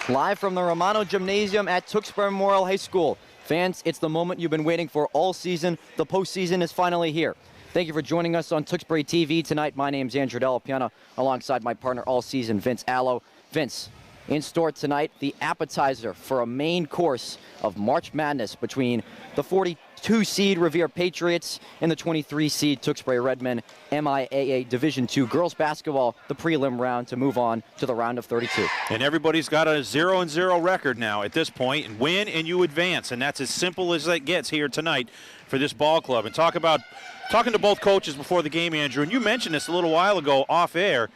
Live from the Romano Gymnasium at Tewksbury Memorial High School. Fans, it's the moment you've been waiting for all season. The postseason is finally here. Thank you for joining us on Tewksbury TV tonight. My name's Andrew Delapiana, alongside my partner all season, Vince Allo. Vince, in store tonight, the appetizer for a main course of March Madness between the 42-seed Revere Patriots and the 23-seed Tewksbury Redmen. MIAA Division II girls basketball, the prelim round to move on to the round of 32. And everybody's got a 0-0 record now at this point, and win and you advance, and that's as simple as that gets here tonight for this ball club. And talking to both coaches before the game, Andrew, and you mentioned this a little while ago off air,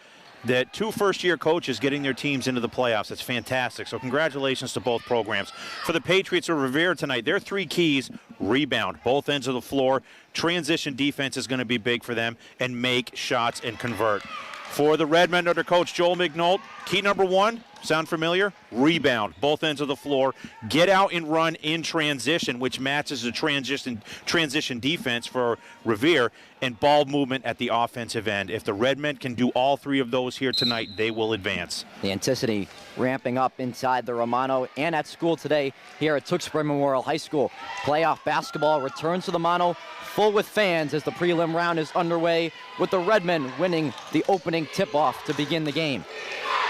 that 2 first-year coaches getting their teams into the playoffs. That's fantastic. So congratulations to both programs. For the Patriots of Revere tonight, their 3 keys: rebound, both ends of the floor. Transition defense is going to be big for them, and make shots and convert. For the Redmen under Coach Joel McNulty, key number 1, sound familiar? Rebound, both ends of the floor. Get out and run in transition, which matches the transition defense for Revere, and ball movement at the offensive end. If the Redmen can do all 3 of those here tonight, they will advance. The intensity ramping up inside the Romano and at school today here at Tewksbury Memorial High School. Playoff basketball returns to the Mono, full with fans as the prelim round is underway, with the Redmen winning the opening tip-off to begin the game.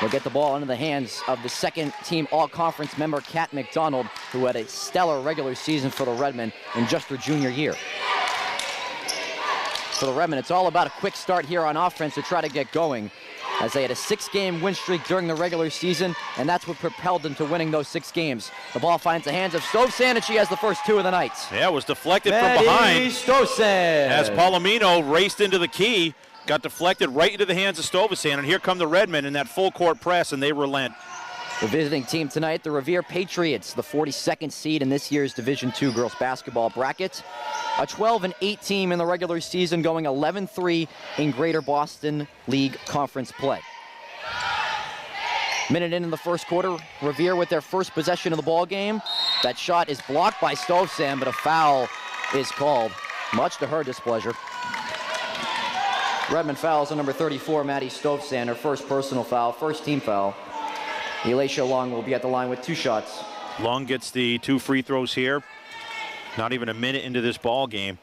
We'll get the ball into the hands of the second-team All-Conference member, Kat McDonald, who had a stellar regular season for the Redmen in just her junior year. For the Redmen, it's all about a quick start here on offense to try to get going, as they had a 6-game win streak during the regular season, and that's what propelled them to winning those 6 games. The ball finds the hands of Stovsan, and she has the first 2 of the night. Yeah, it was deflected from behind. Stovsan. As Palomino raced into the key, got deflected right into the hands of Stovsan, and here come the Redmen in that full-court press, and they relent. The visiting team tonight, the Revere Patriots, the 42nd seed in this year's Division II girls basketball bracket. A 12-8 team in the regular season, going 11-3 in Greater Boston League Conference play. Minute in the first quarter, Revere with their first possession of the ball game. That shot is blocked by Stovsan, but a foul is called, much to her displeasure. Redmond fouls on number 34, Maddie Stovsan, her first personal foul, first team foul. Elisha Long will be at the line with 2 shots. Long gets the 2 free throws here. Not even a minute into this ball game.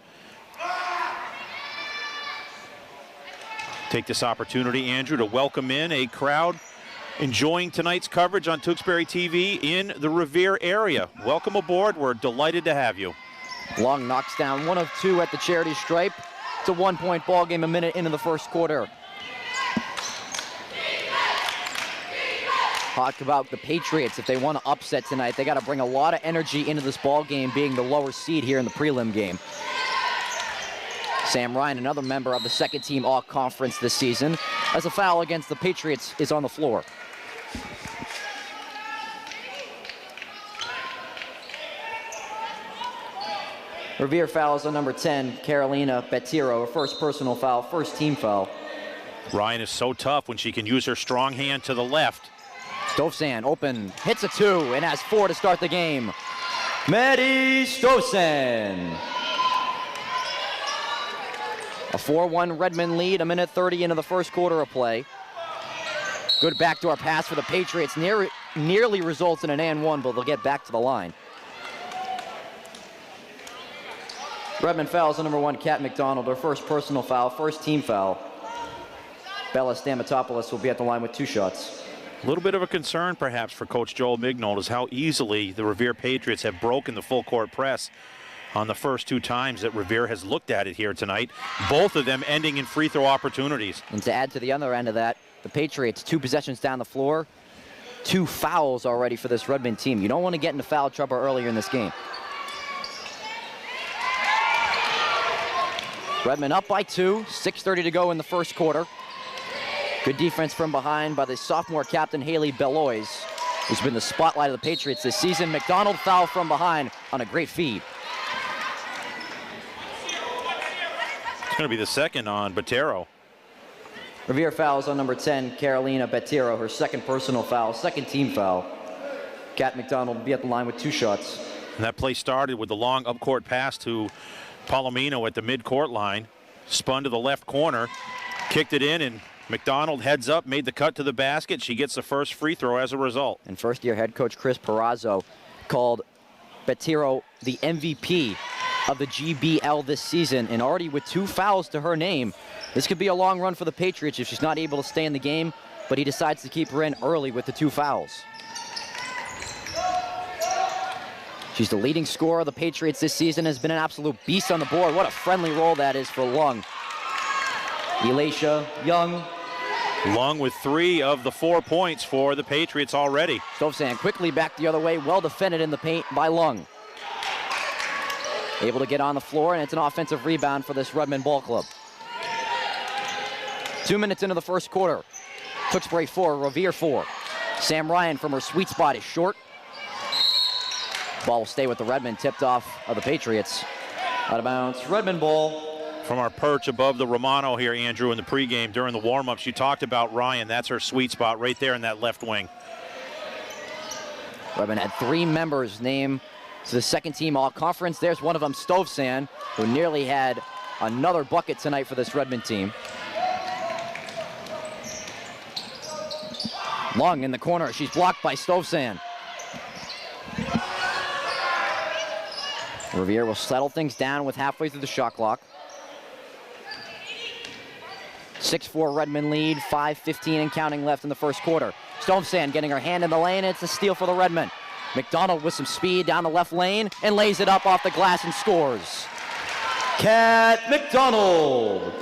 Take this opportunity, Andrew, to welcome in a crowd enjoying tonight's coverage on Tewksbury TV in the Revere area. Welcome aboard. We're delighted to have you. Long knocks down 1 of 2 at the charity stripe. It's a 1-point ball game a minute into the first quarter. Talk about the Patriots. If they want to upset tonight, they got to bring a lot of energy into this ball game, being the lower seed here in the prelim game. Sam Ryan, another member of the second-team All-Conference this season, as a foul against the Patriots is on the floor. Revere fouls on number 10, Carolina Bettiro, her first personal foul, first team foul. Ryan is so tough when she can use her strong hand to the left. Stovsan open, hits a 2, and has 4 to start the game. Maddie Stovsan. A 4-1 Redmond lead, 1:30 into the first quarter of play. Good backdoor pass for the Patriots, nearly results in an and 1, but they'll get back to the line. Redmond fouls on number 1, Kat McDonald, her first personal foul, first team foul. Bella Stamatopoulos will be at the line with 2 shots. A little bit of a concern, perhaps, for Coach Joel McNulty is how easily the Revere Patriots have broken the full-court press on the first 2 times that Revere has looked at it here tonight, both of them ending in free throw opportunities. And to add to the other end of that, the Patriots, 2 possessions down the floor, 2 fouls already for this Redmond team. You don't want to get into foul trouble earlier in this game. Redmond up by 2, 6:30 to go in the first quarter. Good defense from behind by the sophomore captain, Haley Belois, who's been the spotlight of the Patriots this season. McDonald foul from behind on a great feed. It's going to be the second on Bettiro. Revere fouls on number 10, Carolina Bettiro, her second personal foul, second team foul. Kat McDonald will be at the line with 2 shots. And that play started with the long up-court pass to Palomino at the mid-court line. Spun to the left corner, kicked it in, and McDonald heads up, made the cut to the basket. She gets the first free throw as a result. And first-year head coach Chris Perazzo called Betero the MVP of the GBL this season, and already with 2 fouls to her name. This could be a long run for the Patriots if she's not able to stay in the game, but he decides to keep her in early with the 2 fouls. She's the leading scorer of the Patriots this season, has been an absolute beast on the board. What a friendly role that is for Lung. Elisha Young. Lung with 3 of the 4 points for the Patriots already. Stovsan quickly back the other way, well defended in the paint by Lung. Able to get on the floor, and it's an offensive rebound for this Redmond ball club. 2 minutes into the first quarter. Tewksbury 4, Revere 4. Sam Ryan from her sweet spot is short. Ball will stay with the Redmond, tipped off of the Patriots. Out of bounds, Redmond ball. From our perch above the Romano here, Andrew, in the pregame during the warm-ups, you talked about Ryan. That's her sweet spot right there in that left wing. Redmond had 3 members named to the second-team all-conference. There's one of them, Stovsan, who nearly had another bucket tonight for this Redmond team. Lung in the corner. She's blocked by Stovsan. Revere will settle things down with halfway through the shot clock. 6-4 Redmond lead, 5:15 and counting left in the first quarter. Stovsan getting her hand in the lane. It's a steal for the Redmond. McDonald with some speed down the left lane and lays it up off the glass and scores. Kat McDonald.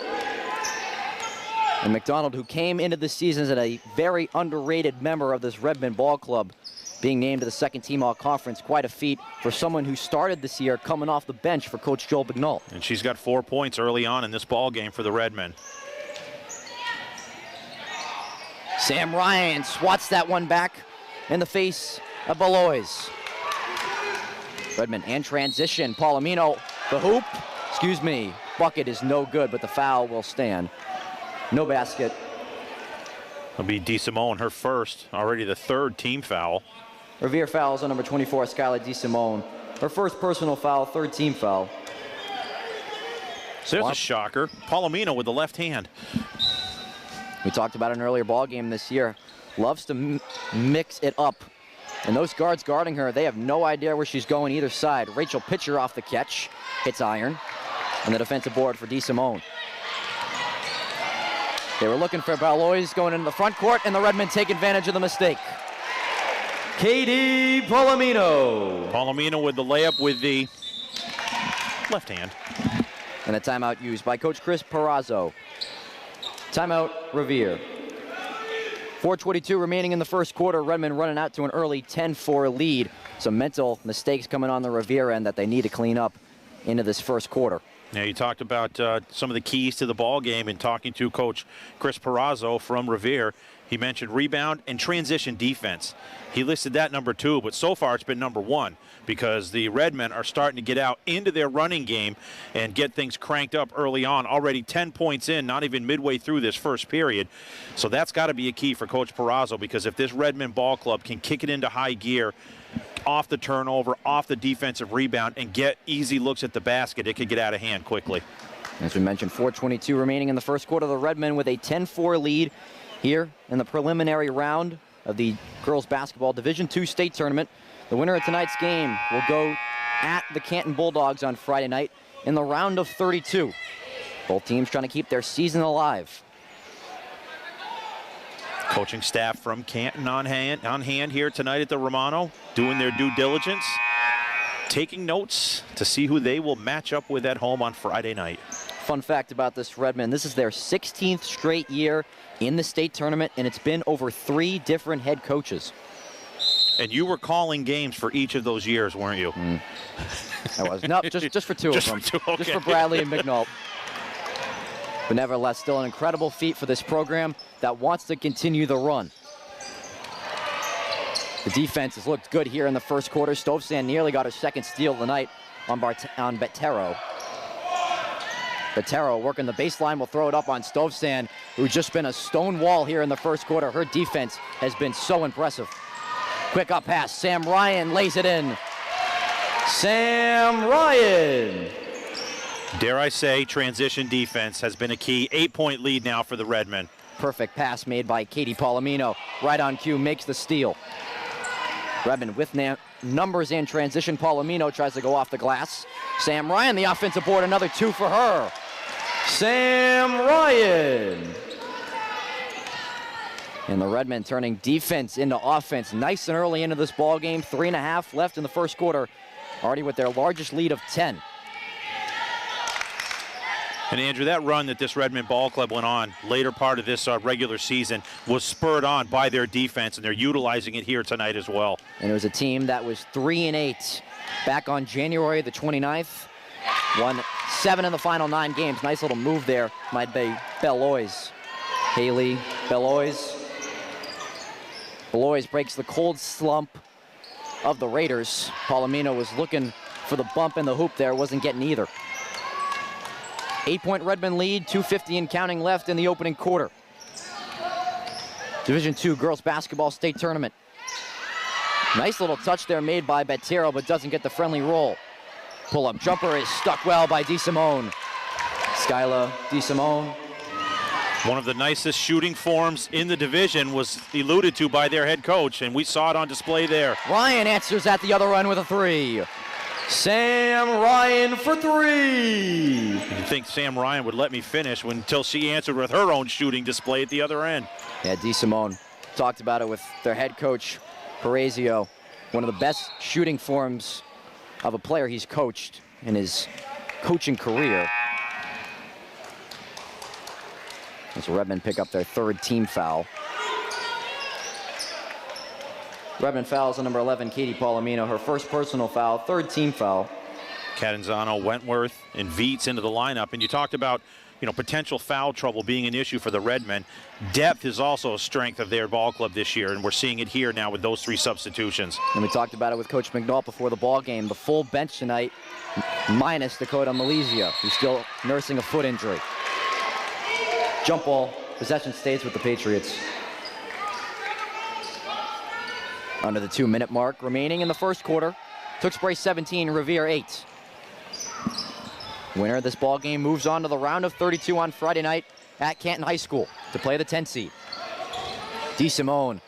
And McDonald, who came into the season as a very underrated member of this Redmond ball club, being named to the second-team all-conference, quite a feat for someone who started this year coming off the bench for Coach Joel Bignall. And she's got 4 points early on in this ball game for the Redmen. Sam Ryan swats that one back in the face of Belois. Redmond in transition. Palomino, the hoop. Excuse me. Bucket is no good, but the foul will stand. No basket. It'll be DeSimone, her first, already the 3rd team foul. Revere fouls on number 24, Skylar DeSimone. Her first personal foul, 3rd team foul. So there's a shocker. Palomino with the left hand. We talked about an earlier ball game this year. Loves to mix it up. And those guards guarding her, they have no idea where she's going either side. Rachel Pitcher off the catch, hits iron. And the defensive board for DeSimone. They were looking for Belois going into the front court, and the Redmen take advantage of the mistake. Katie Palomino. Palomino with the layup with the left hand. And a timeout used by Coach Chris Perazzo. Timeout, Revere. 4:22 remaining in the first quarter. Redmond running out to an early 10-4 lead. Some mental mistakes coming on the Revere end that they need to clean up into this first quarter. Now, you talked about some of the keys to the ball game and talking to Coach Chris Perazzo from Revere. He mentioned rebound and transition defense. He listed that number 2, but so far it's been number 1 because the Redmen are starting to get out into their running game and get things cranked up early on. Already 10 points in, not even midway through this first period. So that's got to be a key for Coach Perazzo, because if this Redmen ball club can kick it into high gear, off the turnover, off the defensive rebound, and get easy looks at the basket, it could get out of hand quickly. As we mentioned, 4:22 remaining in the first quarter. The Redmen with a 10-4 lead here in the preliminary round of the girls basketball Division II state tournament. The winner of tonight's game will go at the Canton Bulldogs on Friday night in the round of 32. Both teams trying to keep their season alive. Coaching staff from Canton on hand here tonight at the Romano, doing their due diligence, taking notes to see who they will match up with at home on Friday night. Fun fact about this Redmen, this is their 16th straight year in the state tournament, and it's been over 3 different head coaches. And you were calling games for each of those years, weren't you? I was. No, just for 2 of them. Okay. Just for Bradley and McNult. But nevertheless, still an incredible feat for this program that wants to continue the run. The defense has looked good here in the first quarter. Stovsan nearly got her 2nd steal of the night on Betero. Betero working the baseline, will throw it up on Stovsan, who's just been a stone wall here in the first quarter. Her defense has been so impressive. Quick up pass, Sam Ryan lays it in. Sam Ryan. Dare I say, transition defense has been a key. 8-point lead now for the Redmen. Perfect pass made by Katie Palomino. Right on cue, makes the steal. Redmond with numbers in transition. Palomino tries to go off the glass. Sam Ryan, the offensive board, another 2 for her. Sam Ryan. And the Redmen turning defense into offense nice and early into this ball game. 3.5 left in the first quarter, already with their largest lead of 10. And Andrew, that run that this Redmond Ball Club went on later part of this regular season was spurred on by their defense, and they're utilizing it here tonight as well. And it was a team that was 3-8 back on January the 29th. Won 7 in the final 9 games. Nice little move there, might be Belois. Haley Belois. Belois breaks the cold slump of the Raiders. Palomino was looking for the bump in the hoop there, wasn't getting either. 8-point Redmond lead, 2:50 and counting left in the opening quarter. Division II girls basketball state tournament. Nice little touch there made by Bettero, but doesn't get the friendly roll. Pull-up jumper is stuck well by DeSimone. Skyla DeSimone. One of the nicest shooting forms in the division was alluded to by their head coach, and we saw it on display there. Ryan answers at the other end with a 3. Sam Ryan for 3. You'd think Sam Ryan would let me finish until she answered with her own shooting display at the other end. Yeah, DeSimone talked about it with their head coach, Parazio. One of the best shooting forms of a player he's coached in his coaching career. As Redmond pick up their 3rd team foul. Redmond fouls on number 11, Katie Palomino, her 1st personal foul, 3rd team foul. Catanzano, Wentworth, and Viets into the lineup. And you talked about, potential foul trouble being an issue for the Redmen. Depth is also a strength of their ball club this year, and we're seeing it here now with those 3 substitutions. And we talked about it with Coach McNaught before the ball game. The full bench tonight, minus Dakota Malizia, who's still nursing a foot injury. Jump ball, possession stays with the Patriots. Under the 2-minute mark remaining in the first quarter. Tewksbury 17, Revere 8. Winner of this ball game moves on to the round of 32 on Friday night at Canton High School to play the 10 seed. DeSimone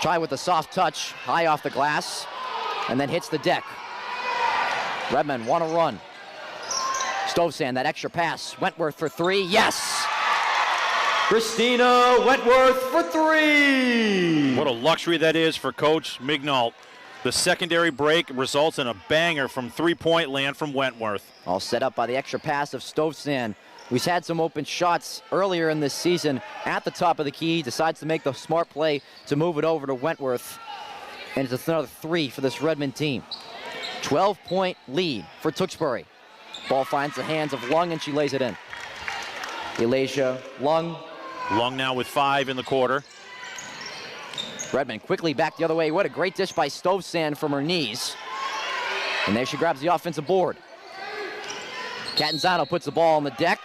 try with a soft touch, high off the glass, and then hits the deck. Redmen want to run. Stovsand, that extra pass. Wentworth for 3, yes! Christina Wentworth for 3! What a luxury that is for Coach Mignault. The secondary break results in a banger from 3-point land from Wentworth. All set up by the extra pass of Stovsand, who's had some open shots earlier in this season at the top of the key, decides to make the smart play to move it over to Wentworth. And it's another 3 for this Redmond team. 12-point lead for Tewksbury. Ball finds the hands of Lung, and she lays it in. Elijah Lung. Lung now with 5 in the quarter. Redmond quickly back the other way. What a great dish by Stovsand from her knees. And there she grabs the offensive board. Catanzano puts the ball on the deck,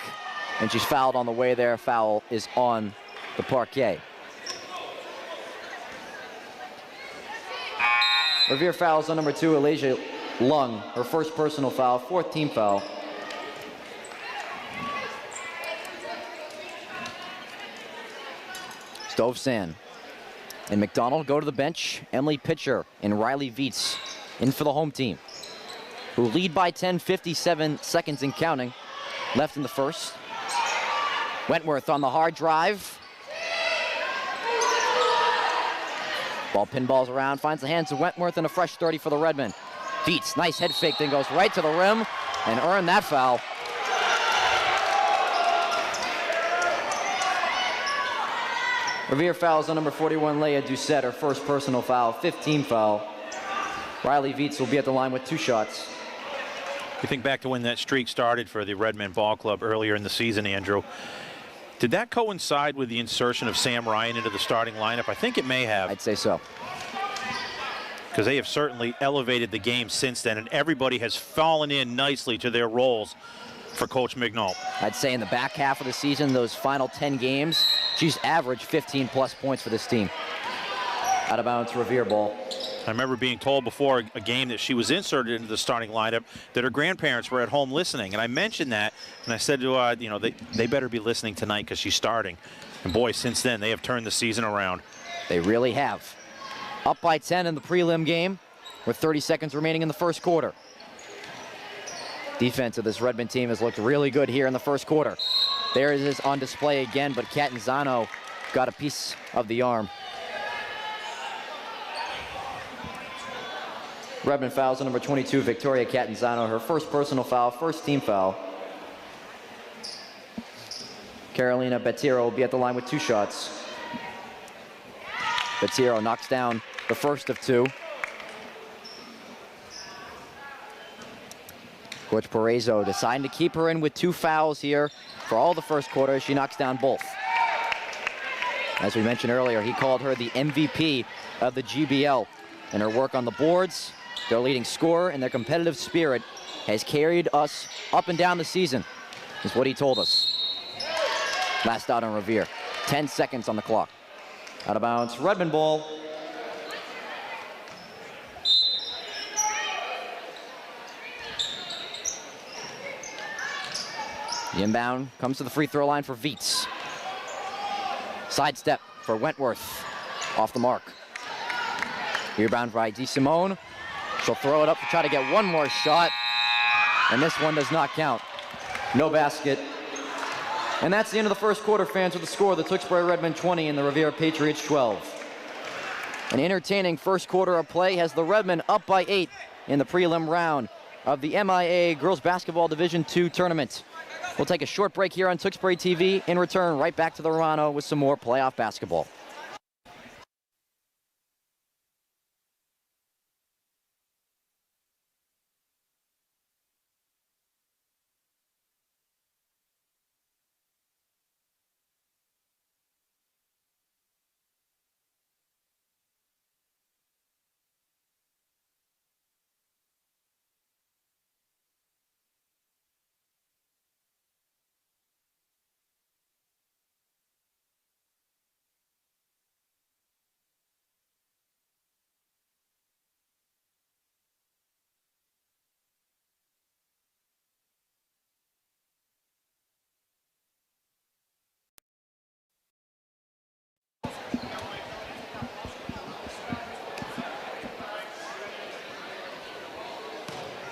and she's fouled on the way there. Foul is on the parquet. Revere fouls on number 2, Elijah Lung, her 1st personal foul, 4th team foul. Stovsand and McDonald go to the bench. Emily Pitcher and Riley Viets in for the home team, who lead by 10, 57 seconds and counting left in the first. Wentworth on the hard drive. Ball pinballs around, finds the hands of Wentworth, and a fresh 30 for the Redmen. Viets, nice head fake, then goes right to the rim and earned that foul. Revere fouls on number 41, Leah Doucette, her 1st personal foul, 5th team foul. Riley Viets will be at the line with 2 shots. You think back to when that streak started for the Redmond Ball Club earlier in the season, Andrew. Did that coincide with the insertion of Sam Ryan into the starting lineup? I think it may have. I'd say so. Because they have certainly elevated the game since then, and everybody has fallen in nicely to their roles for Coach Mignault. I'd say in the back half of the season, those final 10 games, she's averaged 15-plus points for this team. Out of bounds, Revere ball. I remember being told before a game that she was inserted into the starting lineup that her grandparents were at home listening. And I mentioned that, and I said to her, you know, they better be listening tonight because she's starting. And boy, since then, they have turned the season around. They really have. Up by 10 in the prelim game with 30 seconds remaining in the first quarter. Defense of this Redmond team has looked really good here in the first quarter. There it is on display again, but Catanzano got a piece of the arm. Redmond fouls on number 22, Victoria Catanzano, her first personal foul, first team foul. Carolina Bettiro will be at the line with 2 shots. Bettiro knocks down the first of 2. Coach Perezzo deciding to keep her in with 2 fouls here for all the first quarter. She knocks down both. As we mentioned earlier, he called her the MVP of the GBL. And her work on the boards, their leading scorer, and their competitive spirit has carried us up and down the season, is what he told us. Last out on Revere. 10 seconds on the clock. Out of bounds, Redmond ball. The inbound comes to the free throw line for Viets. Sidestep for Wentworth. Off the mark. Rebound by DeSimone. She'll throw it up to try to get one more shot. And this one does not count. No basket. And that's the end of the first quarter, fans, with the score. The Tewksbury Redmond 20 and the Revere Patriots 12. An entertaining first quarter of play has the Redmond up by 8 in the prelim round of the MIA Girls Basketball Division II tournament. We'll take a short break here on Tewksbury TV. In return, right back to the Romano with some more playoff basketball.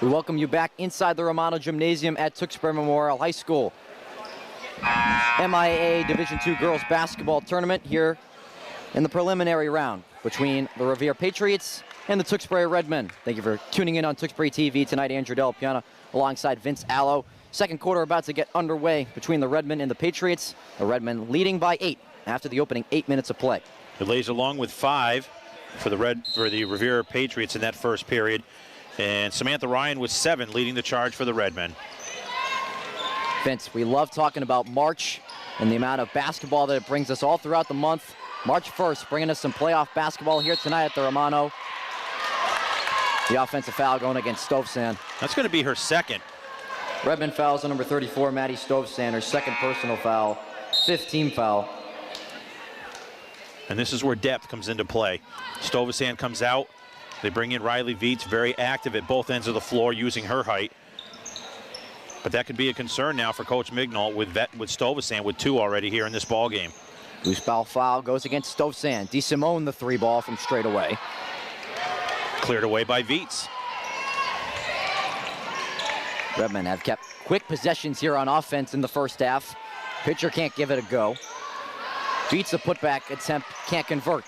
We welcome you back inside the Romano Gymnasium at Tewksbury Memorial High School. MIA Division II Girls Basketball Tournament here in the preliminary round between the Revere Patriots and the Tewksbury Redmen. Thank you for tuning in on Tewksbury TV tonight. Andrew Della Piana alongside Vince Allo. Second quarter about to get underway between the Redmen and the Patriots. The Redmen leading by 8 after the opening 8 minutes of play. It lays along with 5 for the Revere Patriots in that first period. And Samantha Ryan with 7 leading the charge for the Redmen. Vince, we love talking about March and the amount of basketball that it brings us all throughout the month. March 1st, bringing us some playoff basketball here tonight at the Romano. The offensive foul going against Stovsand. That's going to be her second. Redmond fouls on number 34, Maddie Stovsand, her second personal foul, 5th team foul. And this is where depth comes into play. Stovsand comes out. They bring in Riley Viets, very active at both ends of the floor, using her height. But that could be a concern now for Coach Mignol with Stovsand with 2 already here in this ball game. Loose ball foul goes against Stovsand. DeSimone the 3 ball from straight away. Cleared away by Viets. Redmond have kept quick possessions here on offense in the first half. Pitcher can't give it a go. Viets the putback attempt, can't convert.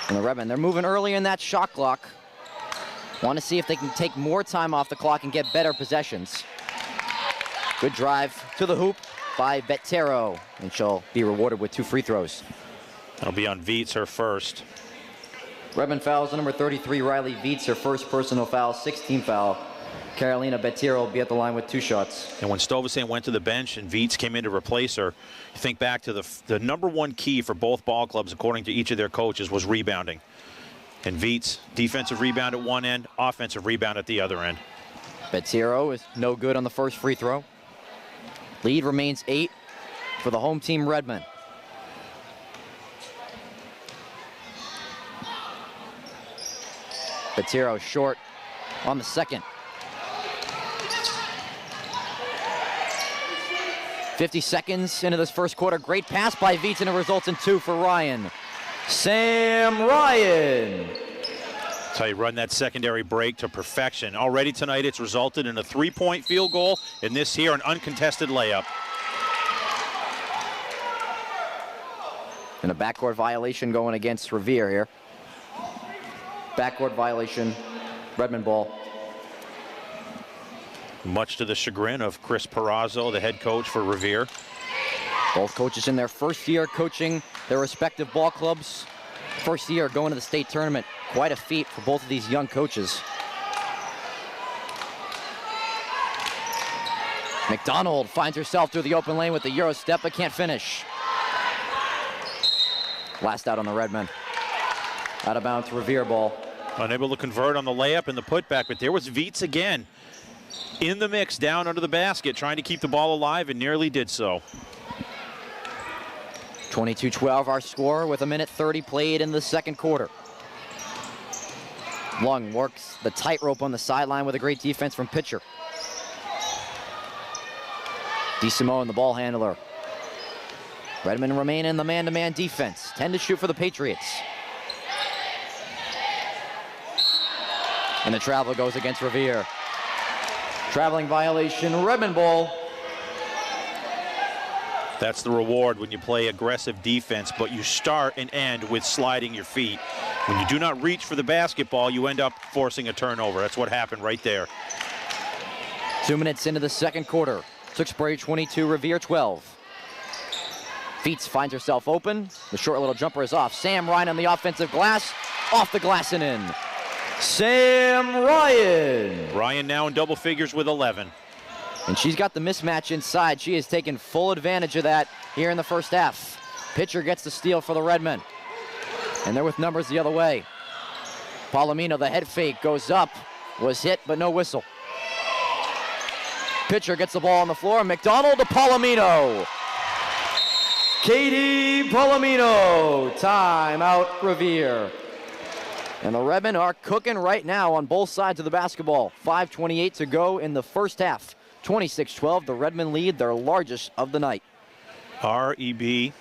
And the Redmen, they're moving early in that shot clock. Want to see if they can take more time off the clock and get better possessions. Good drive to the hoop by Bettero, and she'll be rewarded with 2 free throws. That'll be on Viets, her first. Redmond fouls on number 33, Riley Viets, her first personal foul, 6th team foul. Carolina Bettero will be at the line with 2 shots. And when Stovsand went to the bench and Viets came in to replace her, you think back to the #1 key for both ball clubs, according to each of their coaches, was rebounding. And Viets, defensive rebound at one end, offensive rebound at the other end. Bettero is no good on the first free throw. Lead remains 8 for the home team Redmond. Patero short on the second. 50 seconds into this first quarter. Great pass by Viets, and it results in 2 for Ryan. Sam Ryan. That's how you run that secondary break to perfection. Already tonight it's resulted in a 3-point field goal, and this here an uncontested layup. And a backcourt violation going against Revere here. Backcourt violation, Redmond ball. Much to the chagrin of Chris Perazzo, the head coach for Revere. Both coaches in their first year coaching their respective ball clubs. First year going to the state tournament. Quite a feat for both of these young coaches. McDonald finds herself through the open lane with the Euro step, but can't finish. Last out on the Redmen. Out of bounds, Revere ball. Unable to convert on the layup and the putback, but there was Viets again in the mix down under the basket, trying to keep the ball alive, and nearly did so. 22-12 our score with 1:30 played in the second quarter. Lung works the tightrope on the sideline with a great defense from Pitcher. DeSimone, the ball handler. Redmond remain in the man-to-man defense. 10 to shoot for the Patriots. And the travel goes against Revere. Traveling violation, Redmond ball. That's the reward when you play aggressive defense, but you start and end with sliding your feet. When you do not reach for the basketball, you end up forcing a turnover. That's what happened right there. 2 minutes into the second quarter. Tewksbury 22, Revere 12. Viets finds herself open. The short little jumper is off. Sam Ryan on the offensive glass. Off the glass and in. Sam Ryan. Ryan now in double figures with 11. And she's got the mismatch inside. She has taken full advantage of that here in the first half. Pitcher gets the steal for the Redmen. And they're with numbers the other way. Palomino, the head fake, goes up. Was hit, but no whistle. Pitcher gets the ball on the floor. McDonald to Palomino. Katie Palomino. Timeout, Revere. And the Redmen are cooking right now on both sides of the basketball. 5:28 to go in the first half. 26-12, the Redmen lead, their largest of the night. R-E-B-O-U-N-D,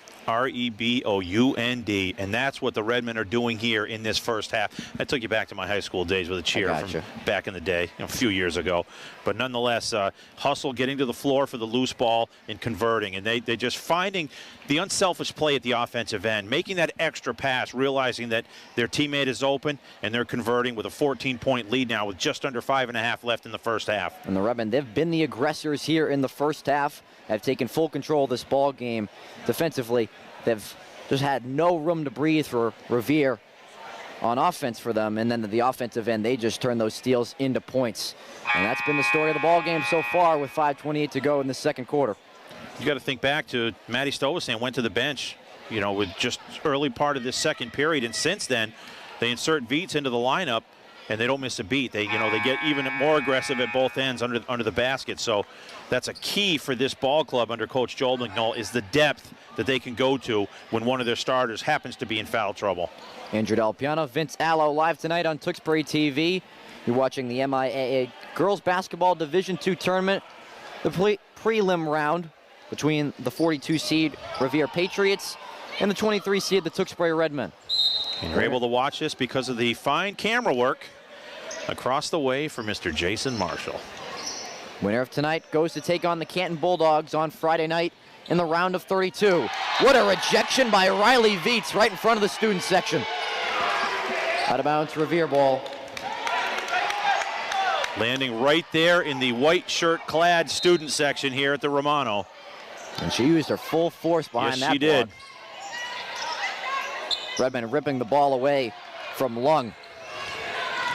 and that's what the Redmen are doing here in this first half. That took you back to my high school days with a cheer from back in the day, a few years ago. But nonetheless, hustle, getting to the floor for the loose ball and converting. And they're just finding the unselfish play at the offensive end, making that extra pass, realizing that their teammate is open, and they're converting with a 14-point lead now with just under 5.5 left in the first half. And the Redmen, they've been the aggressors here in the first half, have taken full control of this ball game defensively. They've just had no room to breathe for Revere on offense for them, and then at the offensive end, they just turn those steals into points. And that's been the story of the ball game so far with 5:28 to go in the second quarter. You got to think back to Maddie Stovestan went to the bench, you know, with just early part of this second period, and since then, they insert Viets into the lineup, and they don't miss a beat. They get even more aggressive at both ends under the basket. So that's a key for this ball club under Coach Joel McNull, is the depth that they can go to when one of their starters happens to be in foul trouble. Andrew Del Piano, Vince Allo live tonight on Tewksbury TV. You're watching the MIAA Girls Basketball Division II Tournament, the prelim round between the 42 seed Revere Patriots and the 23 seed the Tewksbury Redmen. And you're able to watch this because of the fine camera work across the way for Mr. Jason Marshall. Winner of tonight goes to take on the Canton Bulldogs on Friday night in the round of 32. What a rejection by Riley Viets right in front of the student section. Out of bounds, Revere ball. Landing right there in the white shirt-clad student section here at the Romano. And she used her full force behind that block. Yes, she did. Redmond ripping the ball away from Lung.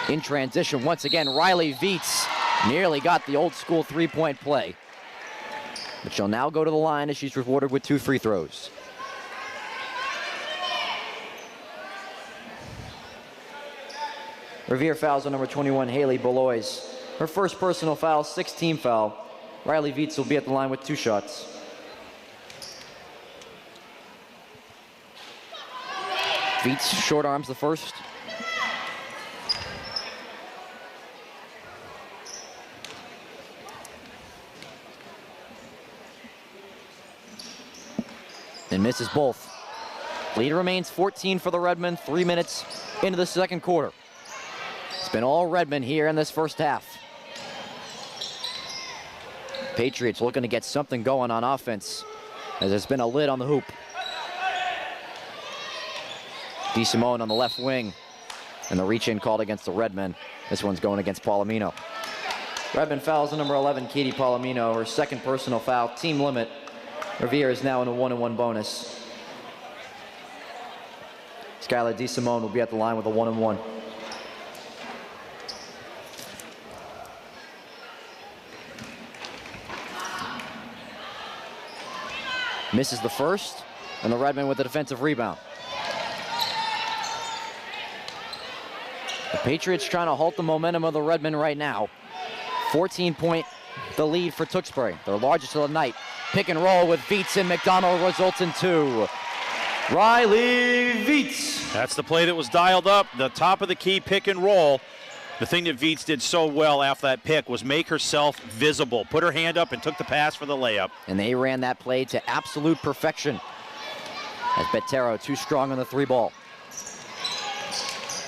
In transition, once again, Riley Viets nearly got the old school three-point play. But she'll now go to the line as she's rewarded with 2 free throws. Revere fouls on number 21, Haley Belois. Her first personal foul, 6th team foul. Riley Viets will be at the line with 2 shots. Viets short arms the first. and misses both. Lead remains 14 for the Redmen, 3 minutes into the second quarter. It's been all Redmen here in this first half. Patriots looking to get something going on offense, as there's been a lid on the hoop. DeSimone on the left wing, and the reach-in called against the Redmen. This one's going against Palomino. Redmen fouls on number 11, Katie Palomino, her second personal foul, team limit. Revere is now in a 1-1 bonus. Skylar DeSimone will be at the line with a 1-1. Misses the first, and the Redmen with the defensive rebound. The Patriots trying to halt the momentum of the Redmen right now. 14-point the lead for Tewksbury, their largest of the night. Pick and roll with Viets and McDonald results in 2. Riley Viets. That's the play that was dialed up, the top of the key pick and roll. The thing that Viets did so well after that pick was make herself visible, put her hand up and took the pass for the layup. And they ran that play to absolute perfection. As Bettero too strong on the 3 ball.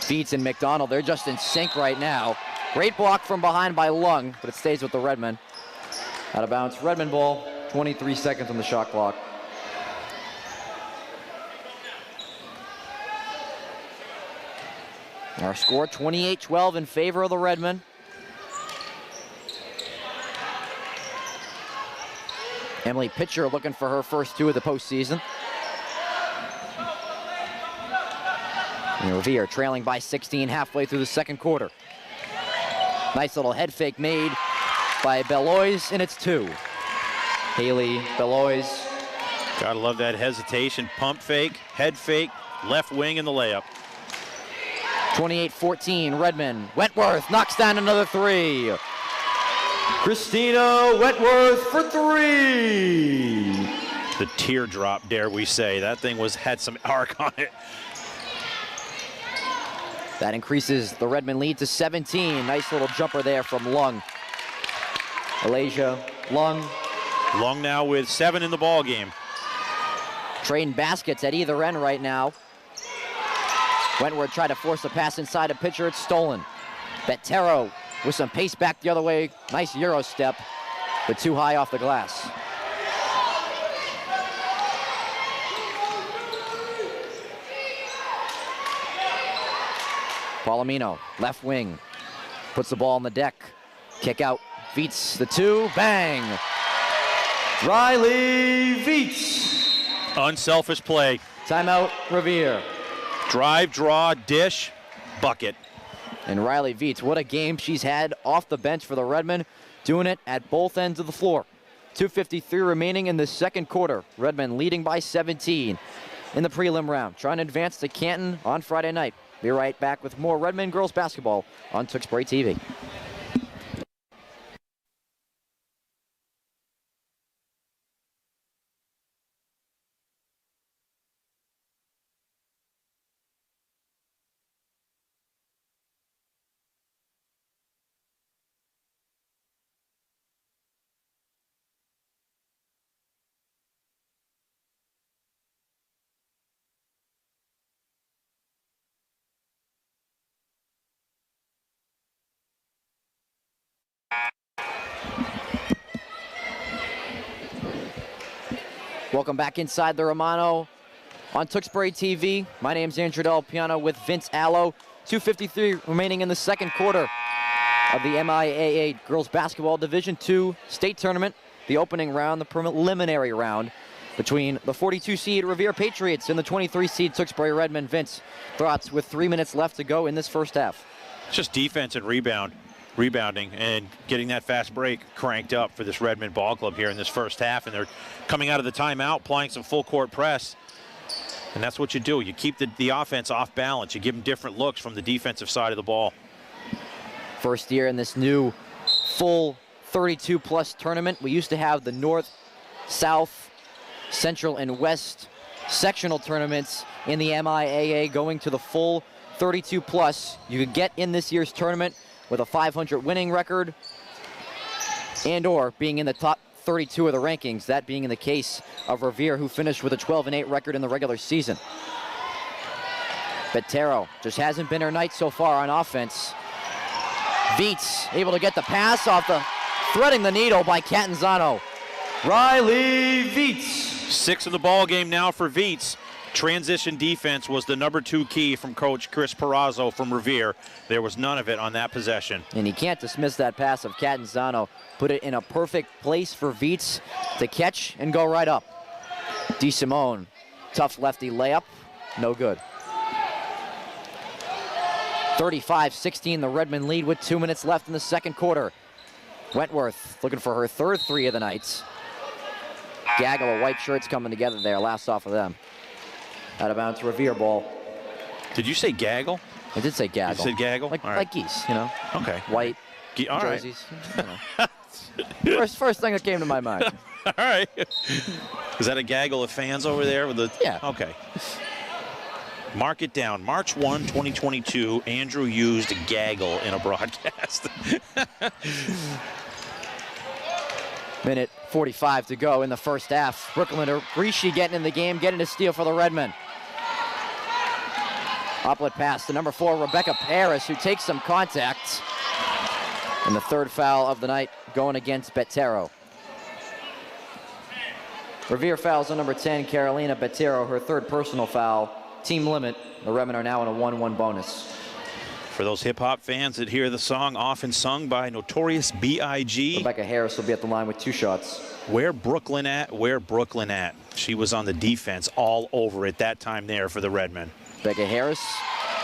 Viets and McDonald, they're just in sync right now. Great block from behind by Lung, but it stays with the Redmen. Out of bounds, Redmen ball, 23 seconds on the shot clock. Our score, 28-12 in favor of the Redmen. Emily Pitcher looking for her first 2 of the postseason. And Revere trailing by 16 halfway through the second quarter. Nice little head fake made by Belois, and it's 2. Haley Belois. Gotta love that hesitation. Pump fake, head fake, left wing in the layup. 28-14, Redmen. Wentworth knocks down another 3. Christina Wentworth for 3. The teardrop, dare we say. That thing had some arc on it. That increases the Redmen lead to 17. Nice little jumper there from Lung. Alasia Lung. Lung now with 7 in the ball game. Trading baskets at either end right now. Wentworth tried to force a pass inside a pitcher. It's stolen. Bettero with some pace back the other way. Nice Euro step, but too high off the glass. Palomino, left wing, puts the ball on the deck. Kick out, Viets the 2, bang! Riley Viets. Unselfish play. Timeout, Revere. Drive, draw, dish, bucket. And Riley Viets, what a game she's had off the bench for the Redmen, doing it at both ends of the floor. 2:53 remaining in the second quarter. Redmen leading by 17 in the prelim round, trying to advance to Canton on Friday night. Be right back with more Redmen girls basketball on Tewksbury TV. Welcome back inside the Romano on Tewksbury TV. My name's Andrew Del Piano with Vince Allo. 2:53 remaining in the second quarter of the MIAA Girls Basketball Division II State Tournament. The opening round, the preliminary round between the 42 seed Revere Patriots and the 23 seed Tewksbury Redmen. Vince, thoughts with 3 minutes left to go in this first half? It's just defense and rebounding and getting that fast break cranked up for this Redmond ball club here in this first half. And they're coming out of the timeout, applying some full court press. And that's what you do. You keep the offense off balance. You give them different looks from the defensive side of the ball. First year in this new full 32-plus tournament. We used to have the North, South, Central, and West sectional tournaments in the MIAA going to the full 32-plus. You could get in this year's tournament with a 500 winning record and or being in the top 32 of the rankings, that being in the case of Revere, who finished with a 12-8 record in the regular season. Bettero just hasn't been her night so far on offense. Viets able to get the pass off the threading the needle by Catanzano. Riley Viets. 6 in the ball game now for Viets. Transition defense was the #2 key from Coach Chris Perazzo from Revere. There was none of it on that possession. And you can't dismiss that pass of Catanzano. Put it in a perfect place for Viets to catch and go right up. DeSimone, tough lefty layup, no good. 35-16, the Redmen lead with 2 minutes left in the second quarter. Wentworth looking for her third 3 of the night. Gaggle of white shirts coming together there, last off of them. Out of bounds, Revere ball. Did you say gaggle? I did say gaggle. You said gaggle? Like geese, you know? Okay. White All jerseys. Right. You know. first thing that came to my mind. All right. Is that a gaggle of fans over there? With the? Yeah. Okay. Mark it down. March 1, 2022, Andrew used gaggle in a broadcast. Minute 45 to go in the first half. Brooklyn Rishi getting in the game, getting a steal for the Redmen. Uplet pass to number 4, Rebecca Paris, who takes some contact. And the third foul of the night going against Bettero. Revere fouls on number 10, Carolina Bettero, her third personal foul. Team limit. The Redmen are now in a 1-1 bonus. For those hip-hop fans that hear the song often sung by Notorious B.I.G. Rebecca Harris will be at the line with 2 shots. Where Brooklyn at? Where Brooklyn at? She was on the defense all over it that time there for the Redmen. Rebecca Harris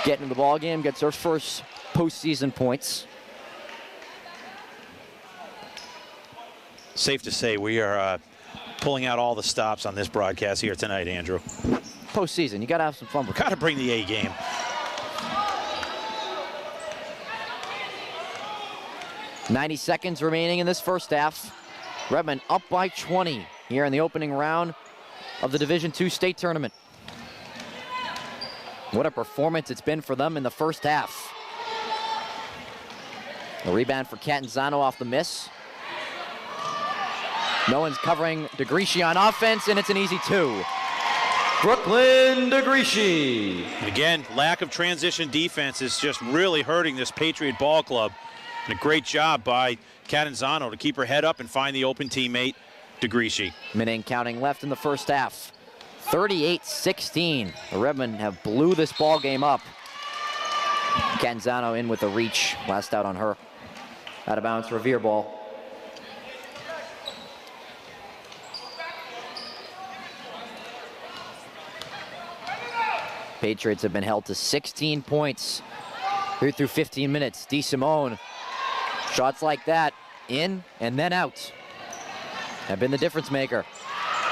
getting in the ball game, gets her first postseason points. Safe to say we are pulling out all the stops on this broadcast here tonight, Andrew. Postseason, you got to have some fun with it. Got to bring the A game. .90 seconds remaining in this first half. Redmen up by 20 here in the opening round of the Division II state tournament. What a performance it's been for them in the first half. A rebound for Catanzano off the miss. No one's covering DeGrisci on offense, and it's an easy 2. Brooklyn DeGrisci. Again, lack of transition defense is just really hurting this Patriot ball club. And a great job by Catanzano to keep her head up and find the open teammate, DeGrisci. Minute and counting left in the first half. 38-16. The Redmen have blew this ball game up. Catanzano in with the reach. Last out on her. Out of bounds, Revere ball. Patriots have been held to 16 points through 15 minutes. DeSimone. Shots like that, in and then out, have been the difference maker.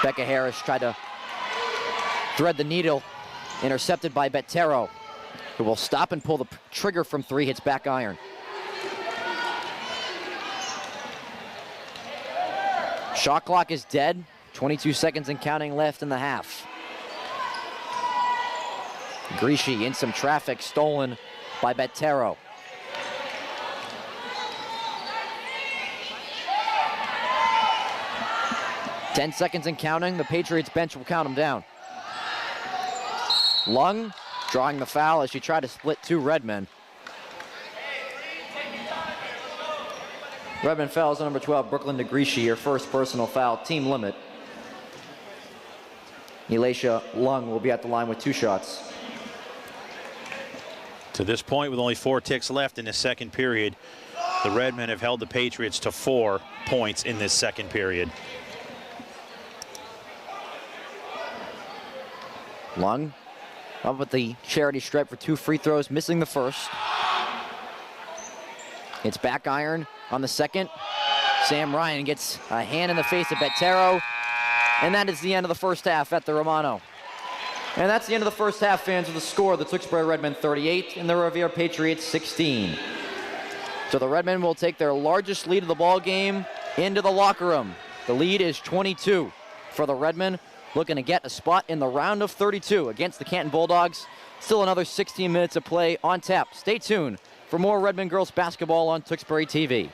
Becca Harris tried to thread the needle, intercepted by Bettero, who will stop and pull the trigger from 3, hits back iron. Shot clock is dead, 22 seconds and counting left in the half. Grishey in some traffic, stolen by Bettero. Ten seconds and counting. The Patriots bench will count them down. Lung drawing the foul as she tried to split 2 Redmen. Redmen fouls on number 12, Brooklyn DeGrisci, her first personal foul, team limit. Elisha Lung will be at the line with 2 shots. To this point, with only 4 ticks left in the second period, the Redmen have held the Patriots to 4 points in this second period. Lung up at the charity stripe for 2 free throws, missing the first. It's back iron on the second. Sam Ryan gets a hand in the face of Bettero, and that is the end of the first half at the Romano. And that's the end of the first half, fans, with the score. The Tewksbury Redmen 38 and the Revere Patriots 16. So the Redmen will take their largest lead of the ball game into the locker room. The lead is 22 for the Redmen, looking to get a spot in the round of 32 against the Canton Bulldogs. Still another 16 minutes of play on tap. Stay tuned for more Redmen girls basketball on Tewksbury TV.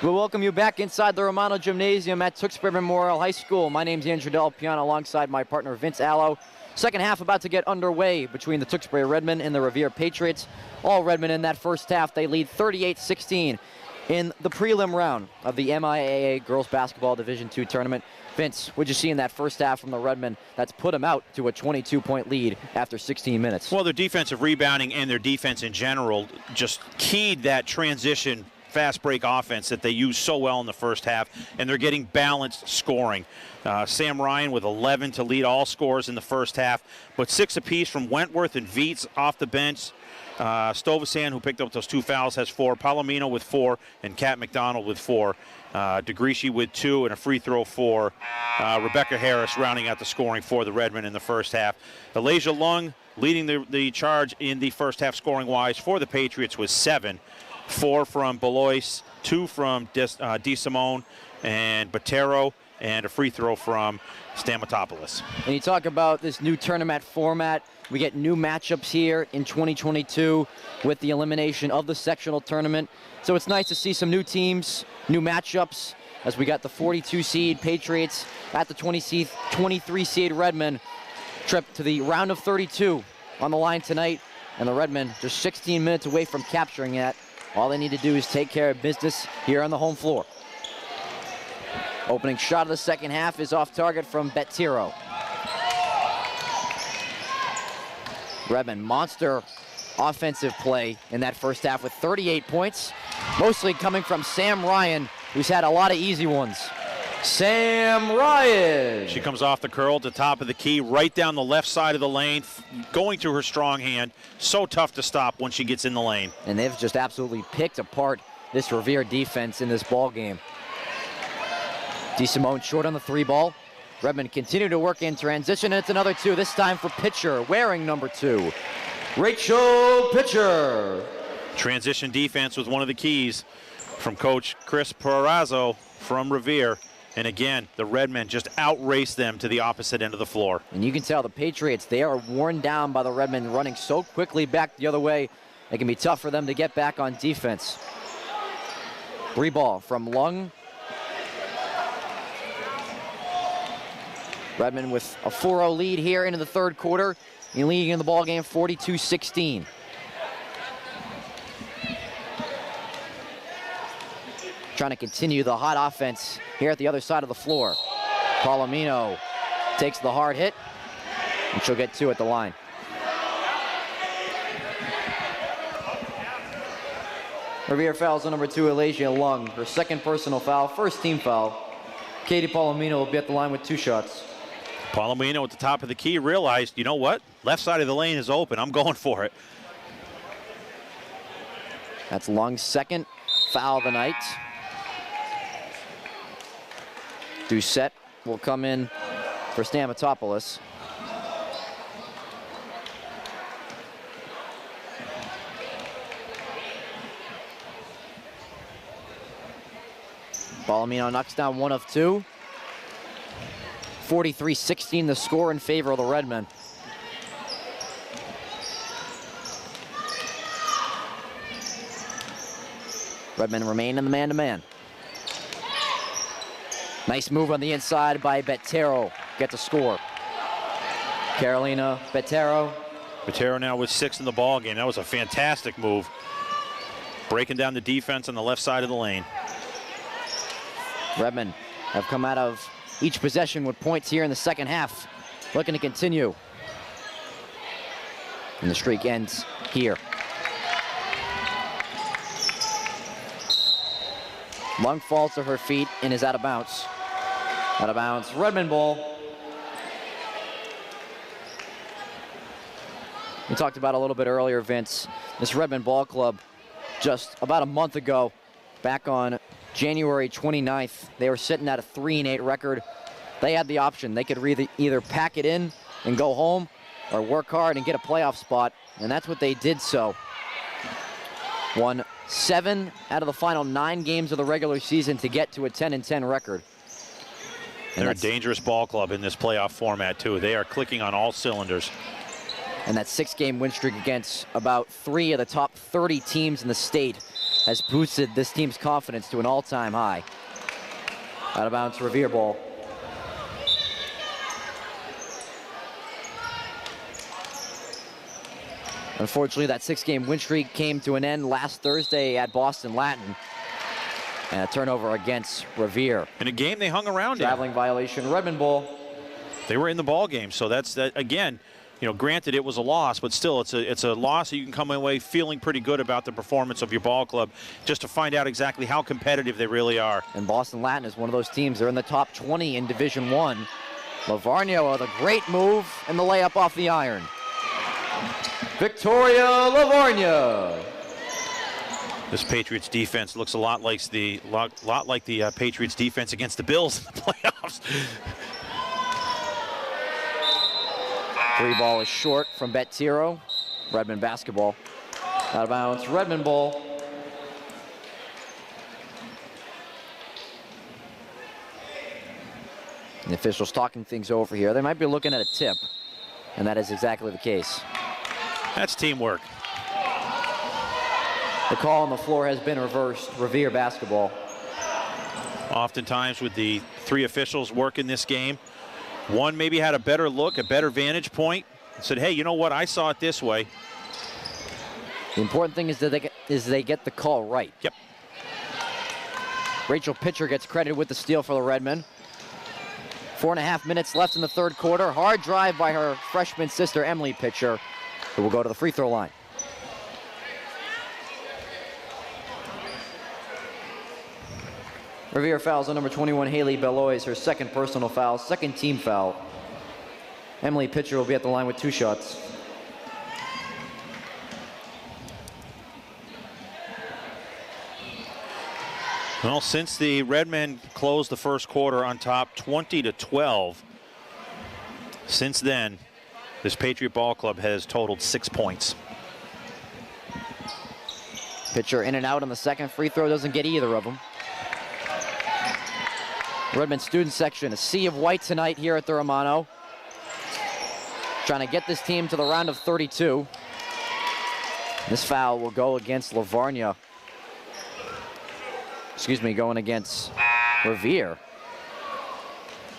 We welcome you back inside the Romano Gymnasium at Tewksbury Memorial High School. My name's Andrew Del Piano alongside my partner Vince Allo. Second half about to get underway between the Tewksbury Redmen and the Revere Patriots. All Redmen in that first half, they lead 38-16 in the prelim round of the MIAA Girls Basketball Division II tournament. Vince, what'd you see in that first half from the Redmen that's put them out to a 22-point lead after 16 minutes? Well, their defensive rebounding and their defense in general just keyed that transition fast break offense that they used so well in the first half, and they're getting balanced scoring. Sam Ryan with 11 to lead all scores in the first half, but 6 apiece from Wentworth and Viets off the bench. Stovasan, who picked up those 2 fouls, has 4. Palomino with 4, and Kat McDonald with 4. DeGrisci with 2 and a free throw for Rebecca Harris, rounding out the scoring for the Redmen in the first half. Elijah Lung leading the charge in the first half scoring-wise for the Patriots was 7. 4 from Belois, 2 from DeSimone and Botero, and a free throw from Stamatopoulos. And you talk about this new tournament format. We get new matchups here in 2022 with the elimination of the sectional tournament. So it's nice to see some new teams, new matchups, as we got the 42 seed Patriots at the 23 seed Redmen. Trip to the round of 32 on the line tonight, and the Redmen just 16 minutes away from capturing that. All they need to do is take care of business here on the home floor. Opening shot of the second half is off target from Bettiro. Redmen monster offensive play in that first half with 38 points, mostly coming from Sam Ryan, who's had a lot of easy ones. Sam Ryan. She comes off the curl to top of the key, right down the left side of the lane, going to her strong hand. So tough to stop when she gets in the lane. And they've just absolutely picked apart this Revere defense in this ball game. DeSimone short on the 3 ball. Redmen continue to work in transition, and it's another 2, this time for Pitcher, wearing number 2. Rachel Pitcher. Transition defense was one of the keys from Coach Chris Perazzo from Revere. And again, the Redmen just outrace them to the opposite end of the floor. And you can tell the Patriots, they are worn down by the Redmen running so quickly back the other way. It can be tough for them to get back on defense. 3 ball from Lung. Redmen with a 4-0 lead here into the third quarter, and leading in the ball game 42-16. Trying to continue the hot offense here at the other side of the floor. Palomino takes the hard hit, and she'll get 2 at the line. Revere fouls on number 2, Elijah Lung. Her second personal foul, first team foul. Katie Palomino will be at the line with 2 shots. Palomino at the top of the key realized, you know what? Left side of the lane is open. I'm going for it. That's Lung's second foul of the night. Doucette will come in for Stamatopoulos. Palomino knocks down 1 of 2. 43-16 the score in favor of the Redmen. Redmen remain in the man-to-man. Nice move on the inside by Bettero. Gets a score. Carolina Bettero. Bettero now with 6 in the ball game. That was a fantastic move. Breaking down the defense on the left side of the lane. Redmen have come out of each possession with points here in the second half. Looking to continue. And the streak ends here. Lung falls to her feet and is out of bounds. Out of bounds, Redmen ball. We talked about a little bit earlier, Vince, this Redmen ball club just about a month ago, back on January 29th, they were sitting at a 3-8 record. They had the option. They could either pack it in and go home or work hard and get a playoff spot, and that's what they did so. Won 7 out of the final 9 games of the regular season to get to a 10-10 record. They're a dangerous ball club in this playoff format, too. They are clicking on all cylinders. And that 6-game win streak against about 3 of the top 30 teams in the state has boosted this team's confidence to an all-time high. Out of bounds, Revere ball. Unfortunately, that 6-game win streak came to an end last Thursday at Boston Latin. And a turnover against Revere. In a game they hung around in. Traveling violation, Redmond ball. They were in the ball game, so that's that again. You know, granted it was a loss, but still it's a loss that you can come away feeling pretty good about the performance of your ball club, just to find out exactly how competitive they really are. And Boston Latin is one of those teams. They're in the top 20 in Division I. Lavarnia with a great move and the layup off the iron. Victoria Lavarnia. This Patriots defense looks a lot like the Patriots defense against the Bills in the playoffs. Free ball is short from Bet-Tiro. Redmond basketball. Out of bounds, Redmond ball. The officials talking things over here. They might be looking at a tip, and that is exactly the case. That's teamwork. The call on the floor has been reversed. Revere basketball. Oftentimes with the 3 officials working this game, one maybe had a better look, a better vantage point, and said, hey, you know what, I saw it this way. The important thing is that they get the call right. Yep. Rachel Pitcher gets credited with the steal for the Redmen. 4.5 minutes left in the third quarter. Hard drive by her freshman sister, Emily Pitcher, who will go to the free throw line. Revere fouls on number 21, Haley Belois, her second personal foul, second team foul. Emily Pitcher will be at the line with 2 shots. Well, since the Redmen closed the first quarter on top 20-12, since then, this Patriot Ball Club has totaled 6 points. Pitcher in and out on the second free throw, doesn't get either of them. Redmond student section, a sea of white tonight here at the Romano. Trying to get this team to the round of 32. This foul will go against Lavarnia. Excuse me, going against Revere.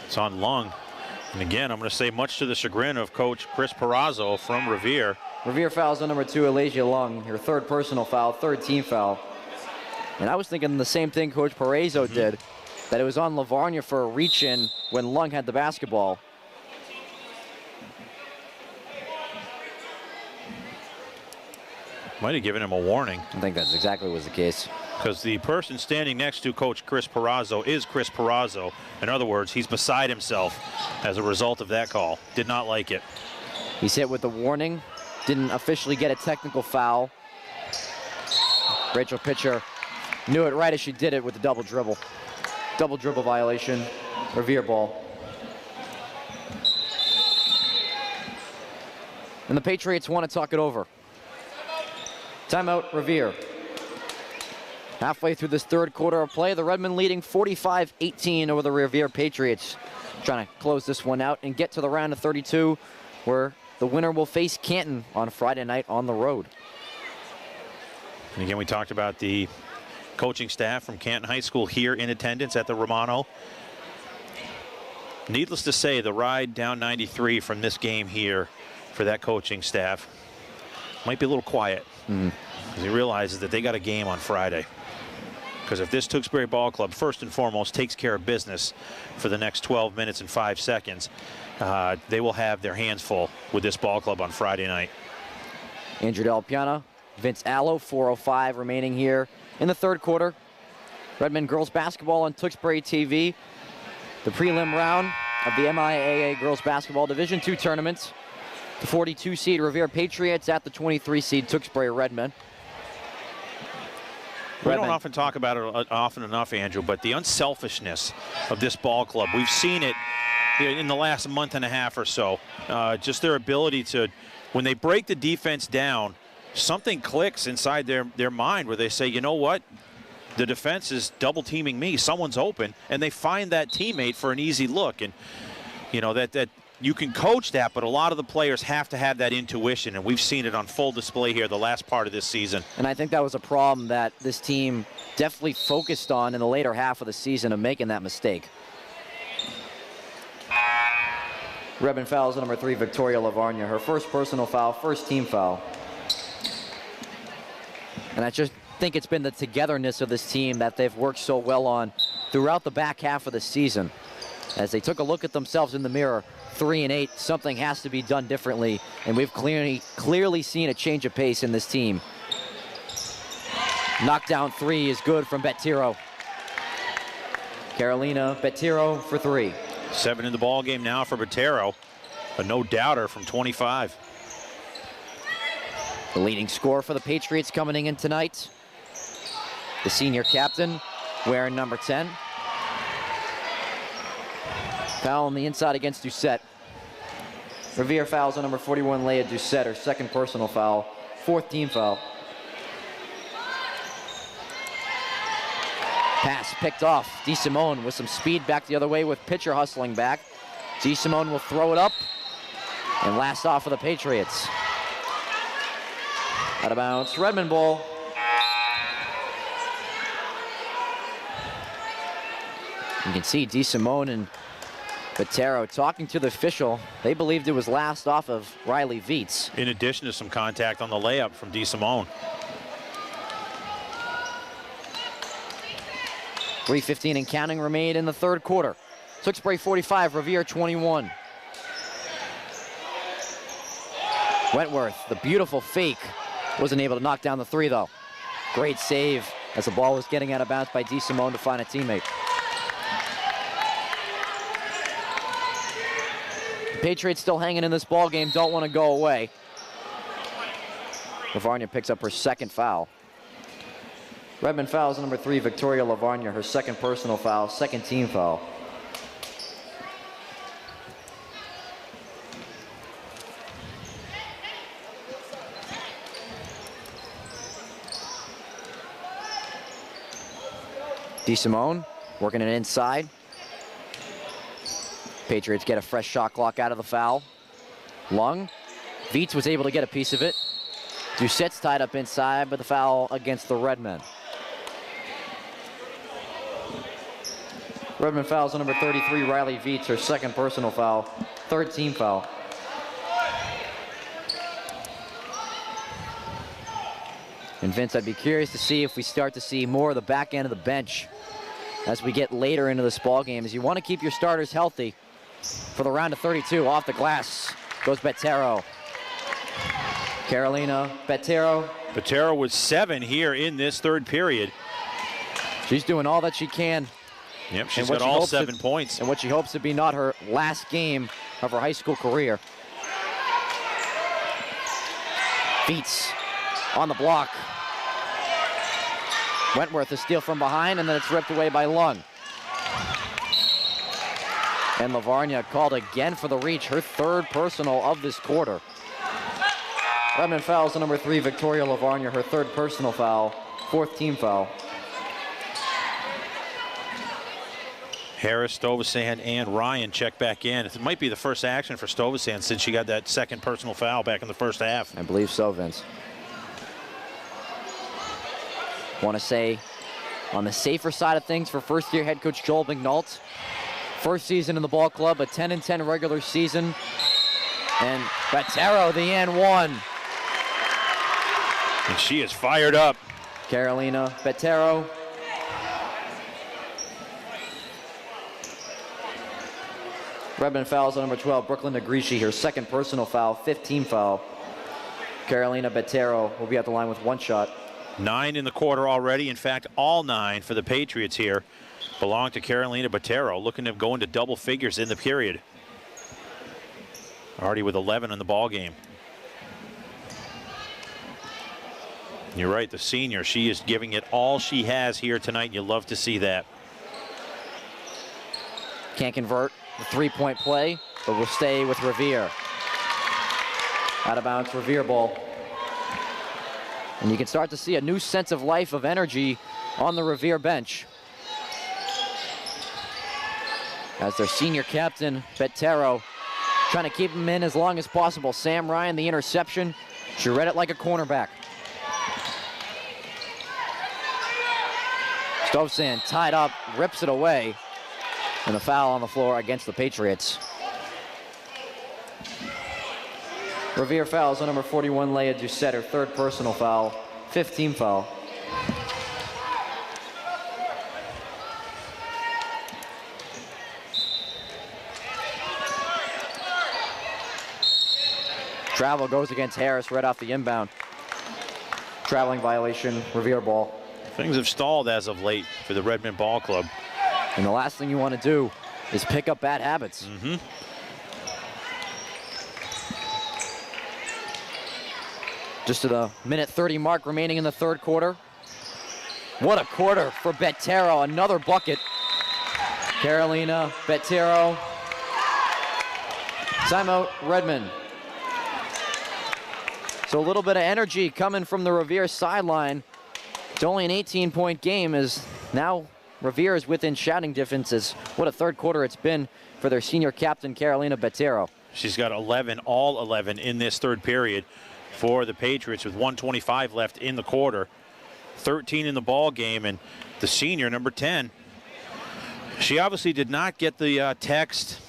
It's on Lung. And again, I'm going to say much to the chagrin of Coach Chris Perazzo from Revere. Revere fouls on number 2, Elijah Lung, her third personal foul, third team foul. And I was thinking the same thing Coach Perazzo did, that it was on Lavarnia for a reach-in when Lung had the basketball. Might have given him a warning. I think that's exactly what was the case. Because the person standing next to Coach Chris Perazzo is Chris Perazzo. In other words, he's beside himself as a result of that call. Did not like it. He's hit with the warning. Didn't officially get a technical foul. Rachel Pitcher knew it right as she did it with the double dribble. Double dribble violation. Revere ball. And the Patriots want to talk it over. Timeout, Revere. Halfway through this third quarter of play, the Redmen leading 45-18 over the Revere Patriots. Trying to close this one out and get to the round of 32, where the winner will face Canton on Friday night on the road. And again, we talked about the coaching staff from Canton High School here in attendance at the Romano. Needless to say, the ride down 93 from this game here for that coaching staff might be a little quiet. Because he realizes that they got a game on Friday. Because if this Tewksbury Ball Club, first and foremost, takes care of business for the next 12 minutes and 5 seconds, they will have their hands full with this ball club on Friday night. Andrew Del Piana, Vince Allo, 4:05 remaining here in the third quarter. Redmond girls basketball on Tewksbury TV. The prelim round of the MIAA girls basketball Division II tournaments. The 42 seed Revere Patriots at the 23 seed Tewksbury Redmen. We don't often talk about it often enough, Andrew, but the unselfishness of this ball club, we've seen it in the last month and a half or so. Just their ability to, when they break the defense down, something clicks inside their mind where they say, you know what? The defense is double teaming me. Someone's open, and they find that teammate for an easy look. And, you know, that you can coach that, but a lot of the players have to have that intuition, and we've seen it on full display here the last part of this season. And I think that was a problem that this team definitely focused on in the later half of the season of making that mistake. Redmond fouls number 3, Victoria Lavarnia. Her first personal foul, first team foul. And I just think it's been the togetherness of this team that they've worked so well on throughout the back half of the season. As they took a look at themselves in the mirror, 3-8, something has to be done differently, and we've clearly seen a change of pace in this team. Knockdown 3 is good from Bettiro. Carolina Bettiro for 3. 7 in the ball game now for Bettiro, a no-doubter from 25. The leading scorer for the Patriots coming in tonight, the senior captain, wearing number 10. Foul on the inside against Doucette. Revere fouls on number 41, Leah Doucette, her second personal foul, fourth team foul. Pass picked off. DeSimone with some speed back the other way with pitcher hustling back. DeSimone will throw it up, and last off for the Patriots. Out of bounds, Redmond ball. You can see DeSimone and Bettiro talking to the official. They believed it was last off of Riley Viets. In addition to some contact on the layup from DeSimone. 3:15 and counting remain in the third quarter. Tewksbury 45, Revere 21. Wentworth, the beautiful fake, wasn't able to knock down the 3 though. Great save as the ball was getting out of bounds by DeSimone to find a teammate. The Patriots still hanging in this ball game, don't want to go away. Lavarnia picks up her second foul. Redmond fouls number 3, Victoria Lavarnia, her second personal foul, second team foul. DeSimone working it inside. Patriots get a fresh shot clock out of the foul. Lung. Viets was able to get a piece of it. Doucette's tied up inside, but the foul against the Redmen. Redmond fouls on number 33, Riley Viets, her second personal foul, third team foul. And Vince, I'd be curious to see if we start to see more of the back end of the bench as we get later into this ball game, as you want to keep your starters healthy for the round of 32. Off the glass goes Bettiro. Carolina Bettiro. Bettiro with 7 here in this third period. She's doing all that she can. Yep, she's got all 7 points. And what she hopes to be not her last game of her high school career. Viets on the block. Wentworth a steal from behind, and then it's ripped away by Lung. And Lavarnia called again for the reach, her third personal of this quarter. Redmond fouls on number 3, Victoria Lavarnia, her third personal foul, fourth team foul. Harris, Stovacand, and Ryan check back in. It might be the first action for Stovacand since she got that second personal foul back in the first half. I believe so, Vince. Want to say, on the safer side of things for first-year head coach Joel McNault, first season in the ball club, a 10-10 regular season, and Bettiro the N1. And she is fired up. Carolina Bettiro. Redmond fouls on number 12, Brooklyn Negrici, her second personal foul, fifth team foul. Carolina Bettiro will be at the line with 1 shot. 9 in the quarter already. In fact, all 9 for the Patriots here belong to Carolina Bettiro, looking to go into double figures in the period. Already with 11 in the ball game. You're right, the senior, she is giving it all she has here tonight. You love to see that. Can't convert the 3-point play, but will stay with Revere. Out of bounds, Revere ball. And you can start to see a new sense of life, of energy on the Revere bench, as their senior captain, Bettiro, trying to keep him in as long as possible. Sam Ryan, the interception. She read it like a cornerback. Stovsan tied up, rips it away, and a foul on the floor against the Patriots. Revere fouls on number 41, Leah Doucette, her third personal foul, 15 foul. Travel goes against Harris right off the inbound. Traveling violation, Revere ball. Things have stalled as of late for the Redmond Ball Club. And the last thing you want to do is pick up bad habits. Just to the minute 30 mark remaining in the third quarter. What a quarter for Bettero, another bucket. Carolina Bettero. Timeout, Redmond. So a little bit of energy coming from the Revere sideline. It's only an 18-point game as now Revere is within shouting distances. What a third quarter it's been for their senior captain, Carolina Bettero. She's got 11, all 11 in this third period for the Patriots with 1:25 left in the quarter. 13 in the ball game, and the senior, number 10, she obviously did not get the text,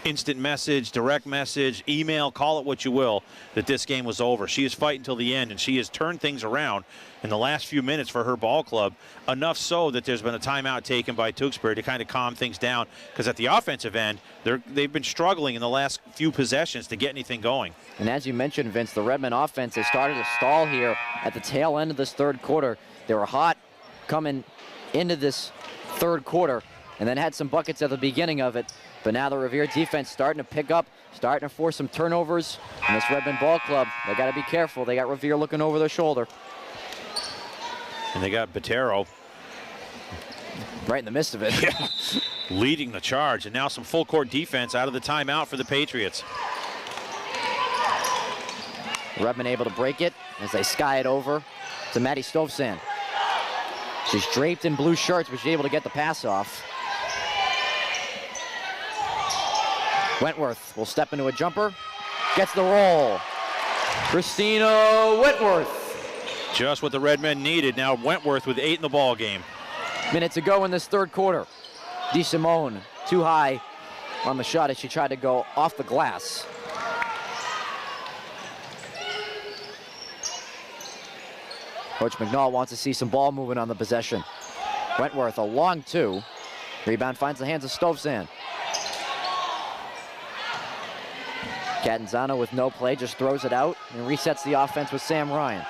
instant message, direct message, email, call it what you will, that this game was over. She is fighting till the end, and she has turned things around in the last few minutes for her ball club, enough so that there's been a timeout taken by Tewksbury to kind of calm things down, because at the offensive end, they've been struggling in the last few possessions to get anything going. And as you mentioned, Vince, the Redmond offense has started to stall here at the tail end of this third quarter. They were hot coming into this third quarter and then had some buckets at the beginning of it. But now the Revere defense starting to pick up, starting to force some turnovers. And this Redmond ball club, they got to be careful. They got Revere looking over their shoulder. And they got Bettero right in the midst of it. Leading the charge, and now some full court defense out of the timeout for the Patriots. Redmond able to break it as they sky it over to Maddie Stovsan. She's draped in blue shirts, but she's able to get the pass off. Wentworth will step into a jumper, gets the roll. Christina Wentworth. Just what the Redmen needed. Now Wentworth with 8 in the ball game. Minute to go in this third quarter. DeSimone too high on the shot as she tried to go off the glass. Coach McNall wants to see some ball movement on the possession. Wentworth, a long two. Rebound finds the hands of Stovsan. Catanzano with no play, just throws it out and resets the offense with Sam Ryan.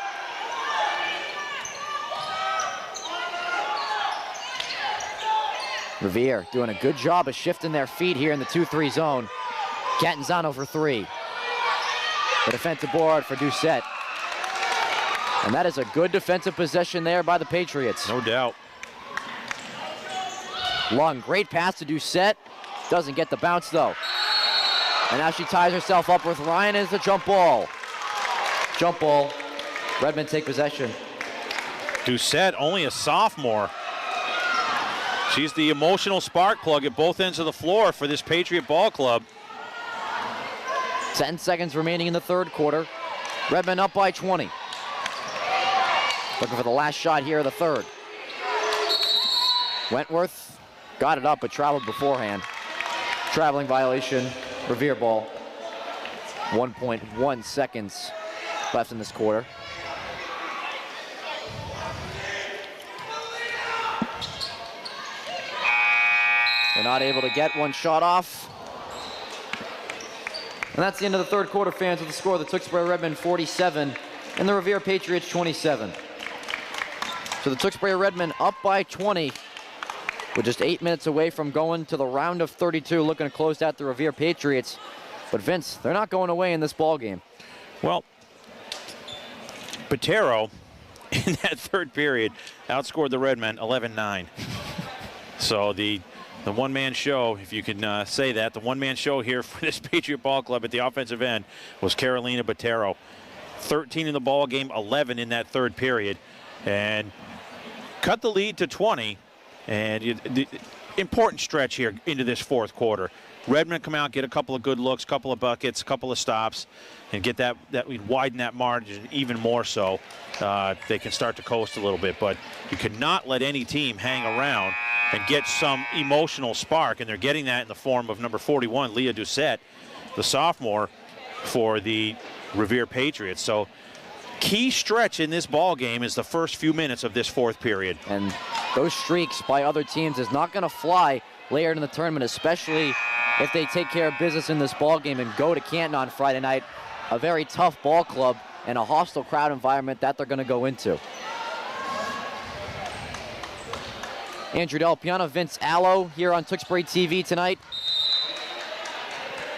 Revere doing a good job of shifting their feet here in the 2-3 zone. Catanzano for 3. The defensive board for Doucette. And that is a good defensive possession there by the Patriots. No doubt. Long, great pass to Doucette. Doesn't get the bounce though. And now she ties herself up with Ryan as the jump ball. Jump ball. Redmond take possession. Doucette, only a sophomore. She's the emotional spark plug at both ends of the floor for this Patriot ball club. 10 seconds remaining in the third quarter. Redmond up by 20. Looking for the last shot here of the third. Wentworth got it up but traveled beforehand. Traveling violation, Revere ball. 1.1 seconds left in this quarter. They're not able to get one shot off. And that's the end of the third quarter, fans, with the score of the Tewksbury Redmond 47 and the Revere Patriots 27. So the Tewksbury Redmond up by 20 with just 8 minutes away from going to the round of 32, looking to close out the Revere Patriots. But Vince, they're not going away in this ball game. Well, Bettero in that third period outscored the Redmen 11-9. So the one-man show, if you can say that, the one-man show here for this Patriot ball club at the offensive end was Carolina Bettero. 13 in the ball game, 11 in that third period, and cut the lead to 20. And the important stretch here into this fourth quarter. Redmond come out, get a couple of good looks, couple of buckets, couple of stops, and get that we widen that margin even more so. They can start to coast a little bit, but you cannot let any team hang around and get some emotional spark, and they're getting that in the form of number 41, Leah Doucette, the sophomore for the Revere Patriots. So key stretch in this ball game is the first few minutes of this fourth period. And those streaks by other teams is not going to fly later in the tournament, especially if they take care of business in this ball game and go to Canton on Friday night, a very tough ball club and a hostile crowd environment that they're going to go into. Andrew Del Piano, Vince Allo here on Tewksbury TV tonight.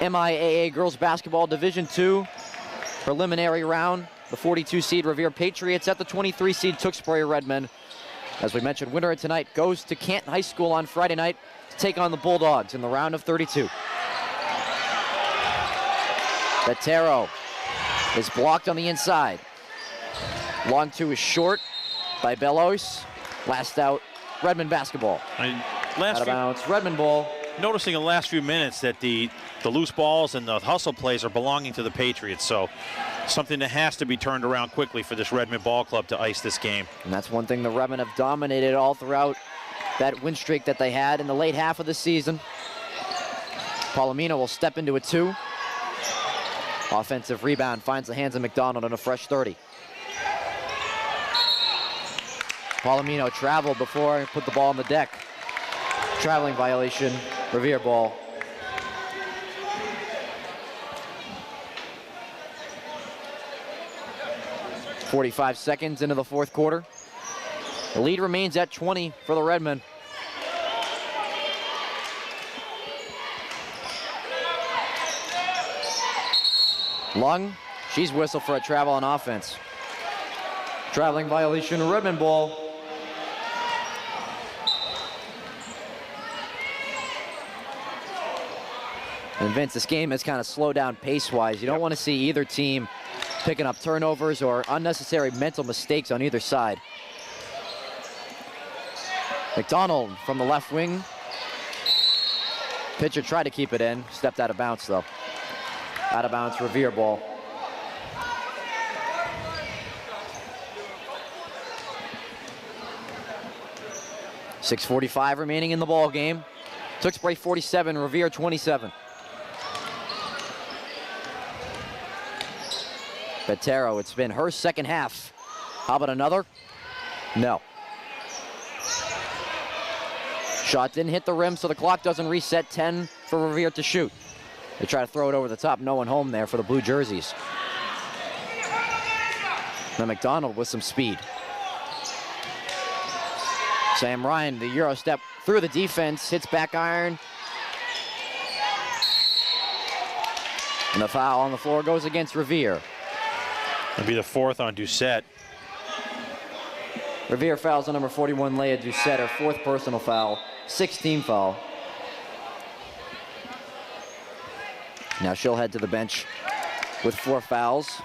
MIAA Girls Basketball Division II preliminary round. The 42 seed Revere Patriots at the 23 seed Tewksbury Redmen. As we mentioned, winner tonight goes to Canton High School on Friday night to take on the Bulldogs in the round of 32. Betero is blocked on the inside. Long two is short by Bellows. Last out, Redmond basketball. Out of bounds, Redmond ball. Noticing in the last few minutes that the loose balls and the hustle plays are belonging to the Patriots, so something that has to be turned around quickly for this Redmond ball club to ice this game. And that's one thing the Redmond have dominated all throughout that win streak that they had in the late half of the season. Palomino will step into a 2. Offensive rebound finds the hands of McDonald on a fresh 30. Palomino traveled before, put the ball on the deck. Traveling violation, Revere ball. .45 seconds into the fourth quarter. The lead remains at 20 for the Redmen. Lung, she's whistled for a travel on offense. Traveling violation, Redmond ball. And Vince, this game has kind of slowed down pace-wise. You don't want to see either team picking up turnovers or unnecessary mental mistakes on either side. McDonald from the left wing. Pitcher tried to keep it in, stepped out of bounds though. Out of bounds, Revere ball. .6:45 remaining in the ball game. Tewksbury 47, Revere 27. Betero, it's been her second half. How about another? No. Shot didn't hit the rim, so the clock doesn't reset. 10 for Revere to shoot. They try to throw it over the top. No one home there for the blue jerseys. Now McDonald with some speed. Sam Ryan, the Euro step through the defense, hits back iron. And the foul on the floor goes against Revere. It'll be the fourth on Doucette. Revere fouls on number 41, Leah Doucette, her fourth personal foul, 6th foul. Now she'll head to the bench with 4 fouls.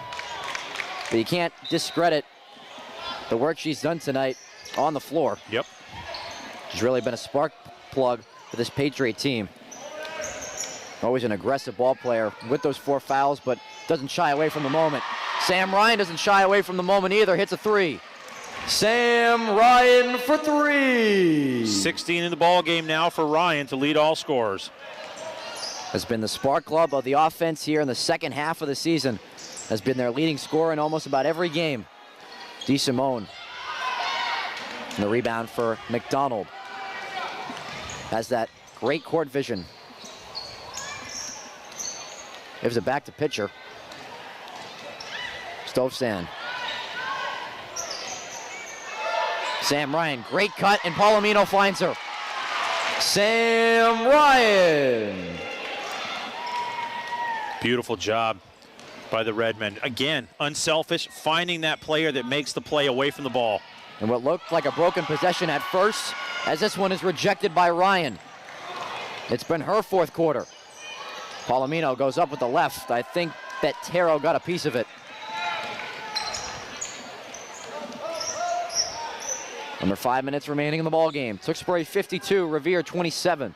But you can't discredit the work she's done tonight on the floor. Yep. She's really been a spark plug for this Patriot team. Always an aggressive ball player with those 4 fouls, but doesn't shy away from the moment. Sam Ryan doesn't shy away from the moment either, hits a 3. Sam Ryan for 3. 16 in the ball game now for Ryan to lead all scorers. Has been the spark plug of the offense here in the second half of the season. Has been their leading scorer in almost about every game. DeSimone. And the rebound for McDonald. Has that great court vision. Gives it back to pitcher. Stovstan. Sam Ryan, great cut, and Palomino finds her. Sam Ryan. Beautiful job by the Redmen. Again, unselfish, finding that player that makes the play away from the ball. And what looked like a broken possession at first, as this one is rejected by Ryan. It's been her fourth quarter. Palomino goes up with the left. I think that Tero got a piece of it. Under 5 minutes remaining in the ball game. Tewksbury 52, Revere 27.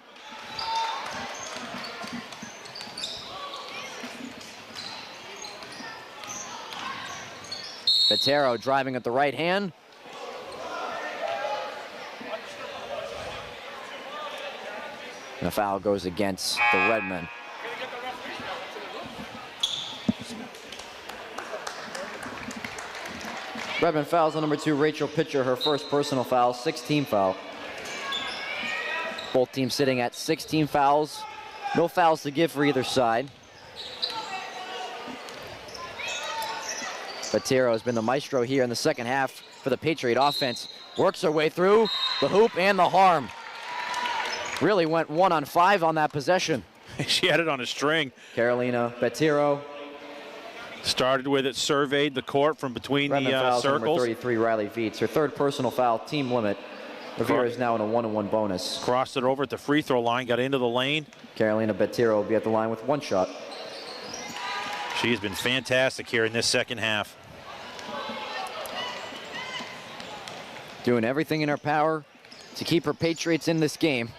Petero driving at the right hand. And the foul goes against the Redmen. Redmond fouls on number 2, Rachel Pitcher, her first personal foul, 6-team foul. Both teams sitting at 16 fouls. No fouls to give for either side. Petero has been the maestro here in the second half for the Patriot offense. Works her way through the hoop and the harm. Really went 1 on 5 on that possession. She had it on a string. Carolina Petero. Started with it, surveyed the court from between Redmond the fouls circles. Number 33, Riley Viets. Her third personal foul, team limit. Revere is now in a 1-on-1 bonus. Crossed it over at the free throw line, got into the lane. Carolina Petero will be at the line with 1 shot. She has been fantastic here in this second half. Doing everything in her power to keep her Patriots in this game.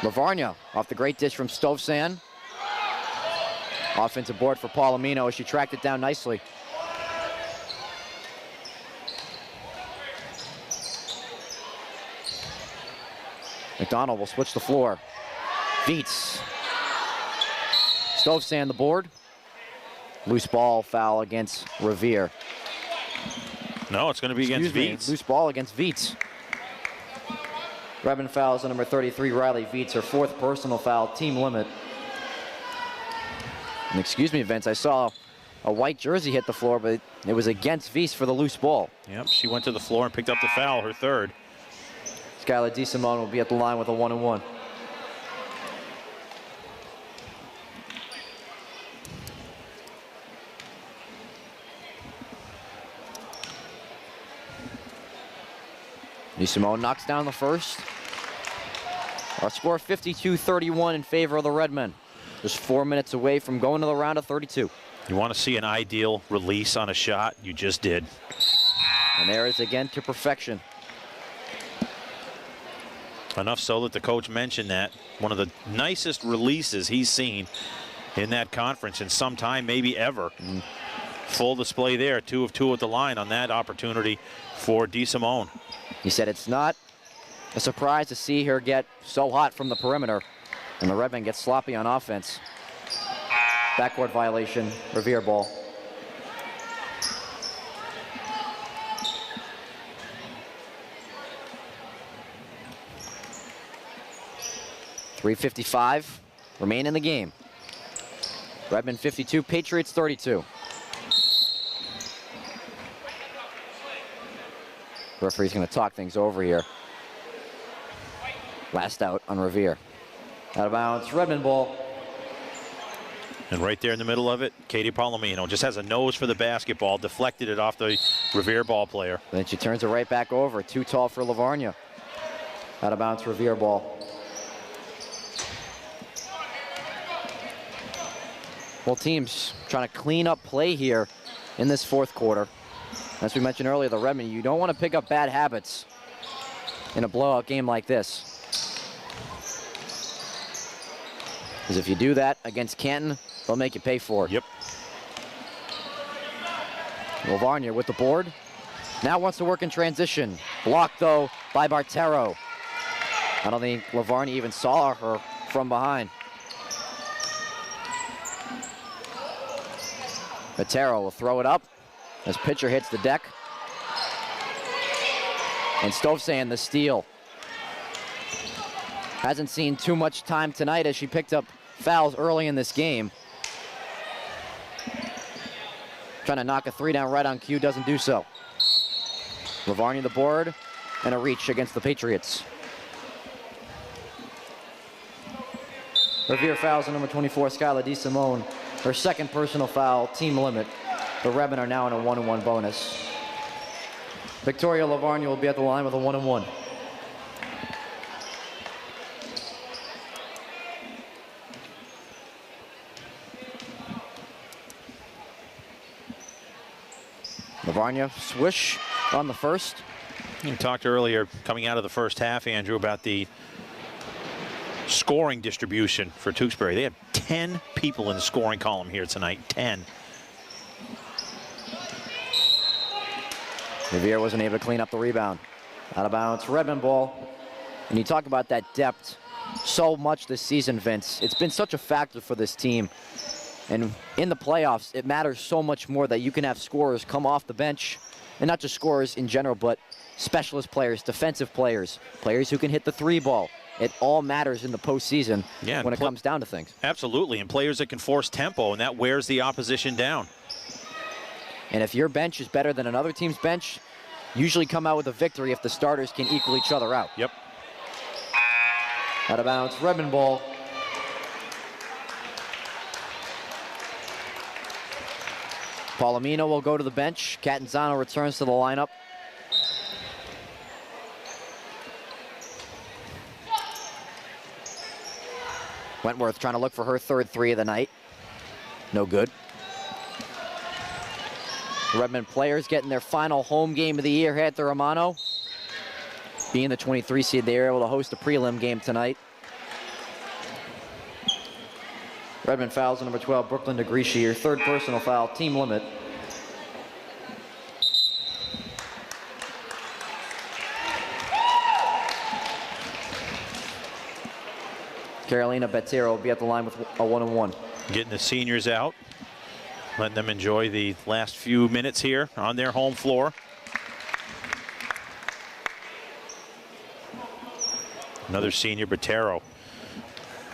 Lavarnia off the great dish from Stovsan. Offensive board for Palomino as she tracked it down nicely. McDonald will switch the floor. Viets. Stovsan the board. Loose ball foul against Revere. No, it's going to be against Viets. Loose ball against Viets. Redmond fouls on number 33, Riley Viets, her 4th personal foul, team limit. And excuse me, Vince, I saw a white jersey hit the floor, but it was against Viets for the loose ball. Yep, she went to the floor and picked up the foul, her 3rd. Skylar DeSimone will be at the line with a 1-and-1. DeSimone knocks down the first. Our score 52-31 in favor of the Redmen. Just 4 minutes away from going to the round of 32. You want to see an ideal release on a shot? You just did. And there is again to perfection. Enough so that the coach mentioned that. One of the nicest releases he's seen in that conference in some time, maybe ever. Full display there, 2 of 2 at the line on that opportunity for DeSimone. He said it's not a surprise to see her get so hot from the perimeter, and the Redmen get sloppy on offense. Backcourt violation, Revere ball. .355 remain in the game. Redmond 52, Patriots 32. Referee's going to talk things over here. Last out on Revere. Out of bounds, Redmond ball. And right there in the middle of it, Katie Palomino just has a nose for the basketball, deflected it off the Revere ball player. Then she turns it right back over. Too tall for Lavarnia. Out of bounds, Revere ball. Both teams trying to clean up play here in this 4th quarter. As we mentioned earlier, the Redmen, you don't want to pick up bad habits in a blowout game like this. Because if you do that against Canton, they'll make you pay for it. Yep. Lavarnia with the board. Now wants to work in transition. Blocked, though, by Bartero. I don't think Lavarnia even saw her from behind. Bartero will throw it up as Pitcher hits the deck. And Stovsan the steal. Hasn't seen too much time tonight as she picked up fouls early in this game. Trying to knock a 3 down right on cue, doesn't do so. Lavarnia the board and a reach against the Patriots. Revere fouls on number 24, Skylar DeSimone. Her 2nd personal foul, team limit. The Redmen are now in a 1-and-1 bonus. Victoria Lavarnia will be at the line with a 1-and-1. Lavarnia swish on the first. You talked earlier, coming out of the first half, Andrew, about the scoring distribution for Tewksbury. They have 10 people in the scoring column here tonight. 10. Revere wasn't able to clean up the rebound. Out of bounds, Redmond ball. And you talk about that depth so much this season, Vince. It's been such a factor for this team. And in the playoffs, it matters so much more that you can have scorers come off the bench, and not just scorers in general, but specialist players, defensive players, players who can hit the three ball. It all matters in the postseason when it comes down to things. Absolutely, and players that can force tempo, and that wears the opposition down. And if your bench is better than another team's bench, usually come out with a victory if the starters can equal each other out. Yep. Out of bounds, Redmond ball. Palomino will go to the bench. Catanzano returns to the lineup. Wentworth trying to look for her third three of the night. No good. Redmond players getting their final home game of the year here at the Romano. Being the 23 seed, they are able to host a prelim game tonight. Redmond fouls on number 12, Brooklyn DeGrischi, her third personal foul, team limit. Carolina Bettero will be at the line with a 1-and-1. Getting the seniors out, letting them enjoy the last few minutes here on their home floor. Another senior, Bettero,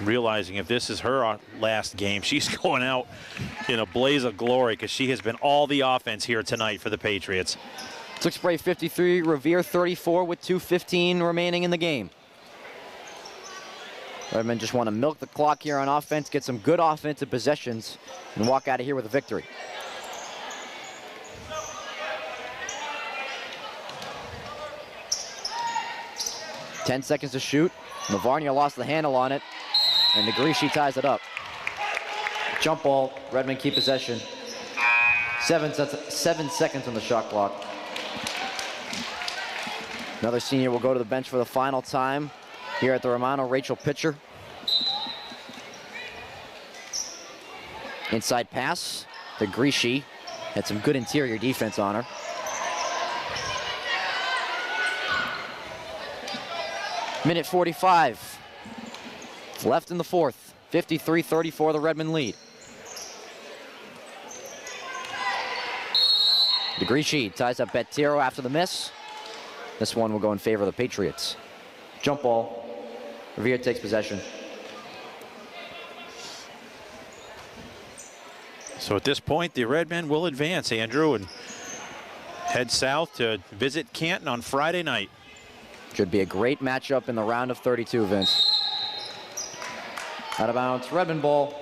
realizing if this is her last game, she's going out in a blaze of glory because she has been all the offense here tonight for the Patriots. Tewksbury 53, Revere 34 with 2:15 remaining in the game. Redmond just want to milk the clock here on offense, get some good offensive possessions, and walk out of here with a victory. Ten seconds to shoot. Navarnia lost the handle on it, and DeGrischi ties it up. Jump ball, Redmond keep possession. 7 seconds on the shot clock. Another senior will go to the bench for the final time here at the Romano, Rachel Pitcher. Inside pass, DeGrischi had some good interior defense on her. Minute 45 left in the fourth. 53-34, the Redmond lead. DeGrischi ties up Bettero after the miss. This one will go in favor of the Patriots. Jump ball. Revere takes possession. So at this point, the Redmen will advance, Andrew, and head south to visit Canton on Friday night. Should be a great matchup in the round of 32, Vince. Out of bounds, Redmond ball.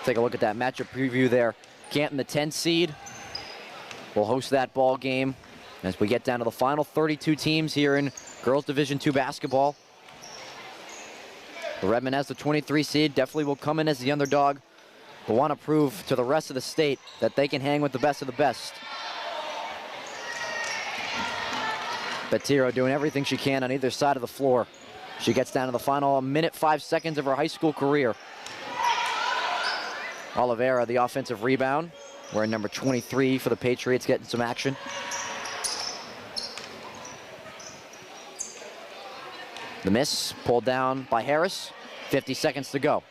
Take a look at that matchup preview there. Canton, the 10 seed, will host that ball game as we get down to the final 32 teams here in Girls Division II basketball. The Redmond as the 23 seed definitely will come in as the underdog, but want to prove to the rest of the state that they can hang with the best of the best. Bettero doing everything she can on either side of the floor. She gets down to the final minute 5 seconds of her high school career. Oliveira, the offensive rebound, wearing number 23 for the Patriots, getting some action. The miss pulled down by Harris. 50 seconds to go.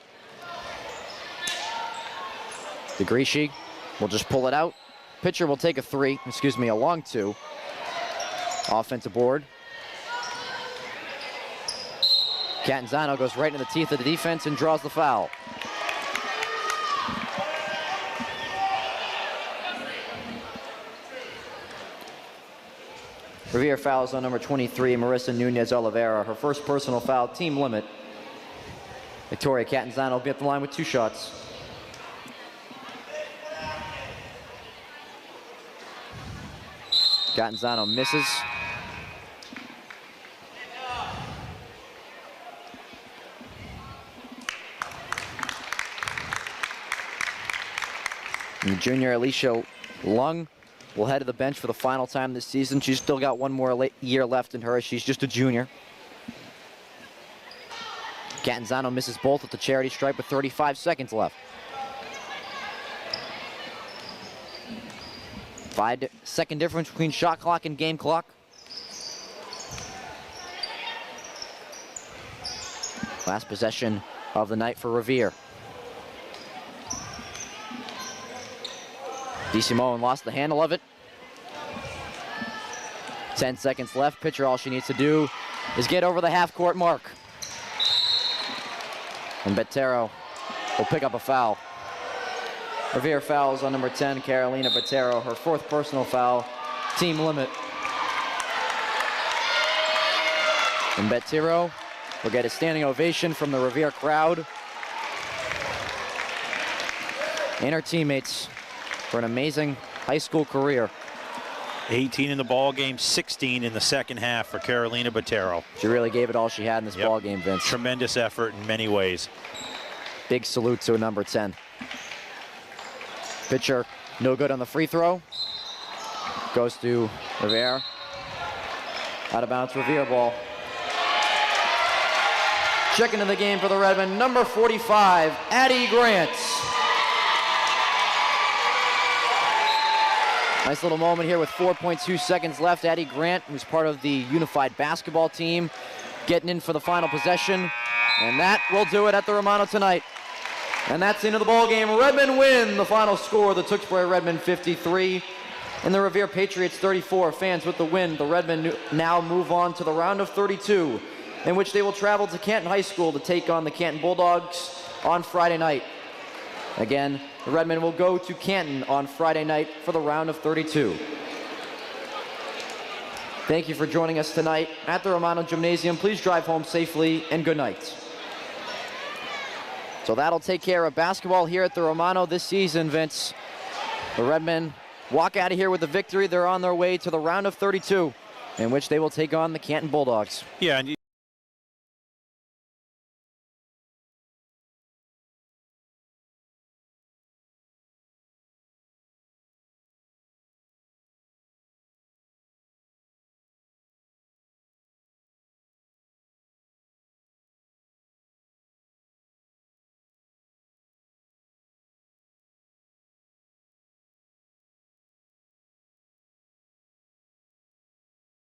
DeGrischi will just pull it out. Pitcher will take a long two. Offensive board. Catanzano goes right into the teeth of the defense and draws the foul. Revere fouls on number 23, Marissa Nunez Oliveira. Her first personal foul, team limit. Victoria Catanzano will be at the line with 2 shots. Catanzano misses. And junior Alicia Lung will head to the bench for the final time this season. She's still got one more year left in her. She's just a junior. Catanzano misses both at the charity stripe with 35 seconds left. 5-second difference between shot clock and game clock. Last possession of the night for Revere. DeSimone lost the handle of it. 10 seconds left. Pitcher, all she needs to do is get over the half-court mark. And Bottero will pick up a foul. Revere fouls on number 10, Carolina Bottero, her 4th personal foul, team limit. And Bottero will get a standing ovation from the Revere crowd and her teammates for an amazing high school career. 18 in the ball game, 16 in the second half for Carolina Bottero. She really gave it all she had in this ball game, Vince. Tremendous effort in many ways. Big salute to number 10. Pitcher, no good on the free throw. Goes to Revere. Out of bounds, Revere ball. Checking in the game for the Redmen, number 45, Addie Grant. Nice little moment here with 4.2 seconds left. Addie Grant, who's part of the unified basketball team, getting in for the final possession. And that will do it at the Romano tonight. And that's the end of the ball game. Redmen win. The final score, the Tewksbury Redmen 53 and the Revere Patriots 34. Fans, with the win, the Redmen now move on to the round of 32, in which they will travel to Canton High School to take on the Canton Bulldogs on Friday night. Again, the Redmen will go to Canton on Friday night for the round of 32. Thank you for joining us tonight at the Romano Gymnasium. Please drive home safely, and good night. So that'll take care of basketball here at the Romano this season, Vince. The Redmen walk out of here with a victory. They're on their way to the round of 32, in which they will take on the Canton Bulldogs. Yeah. And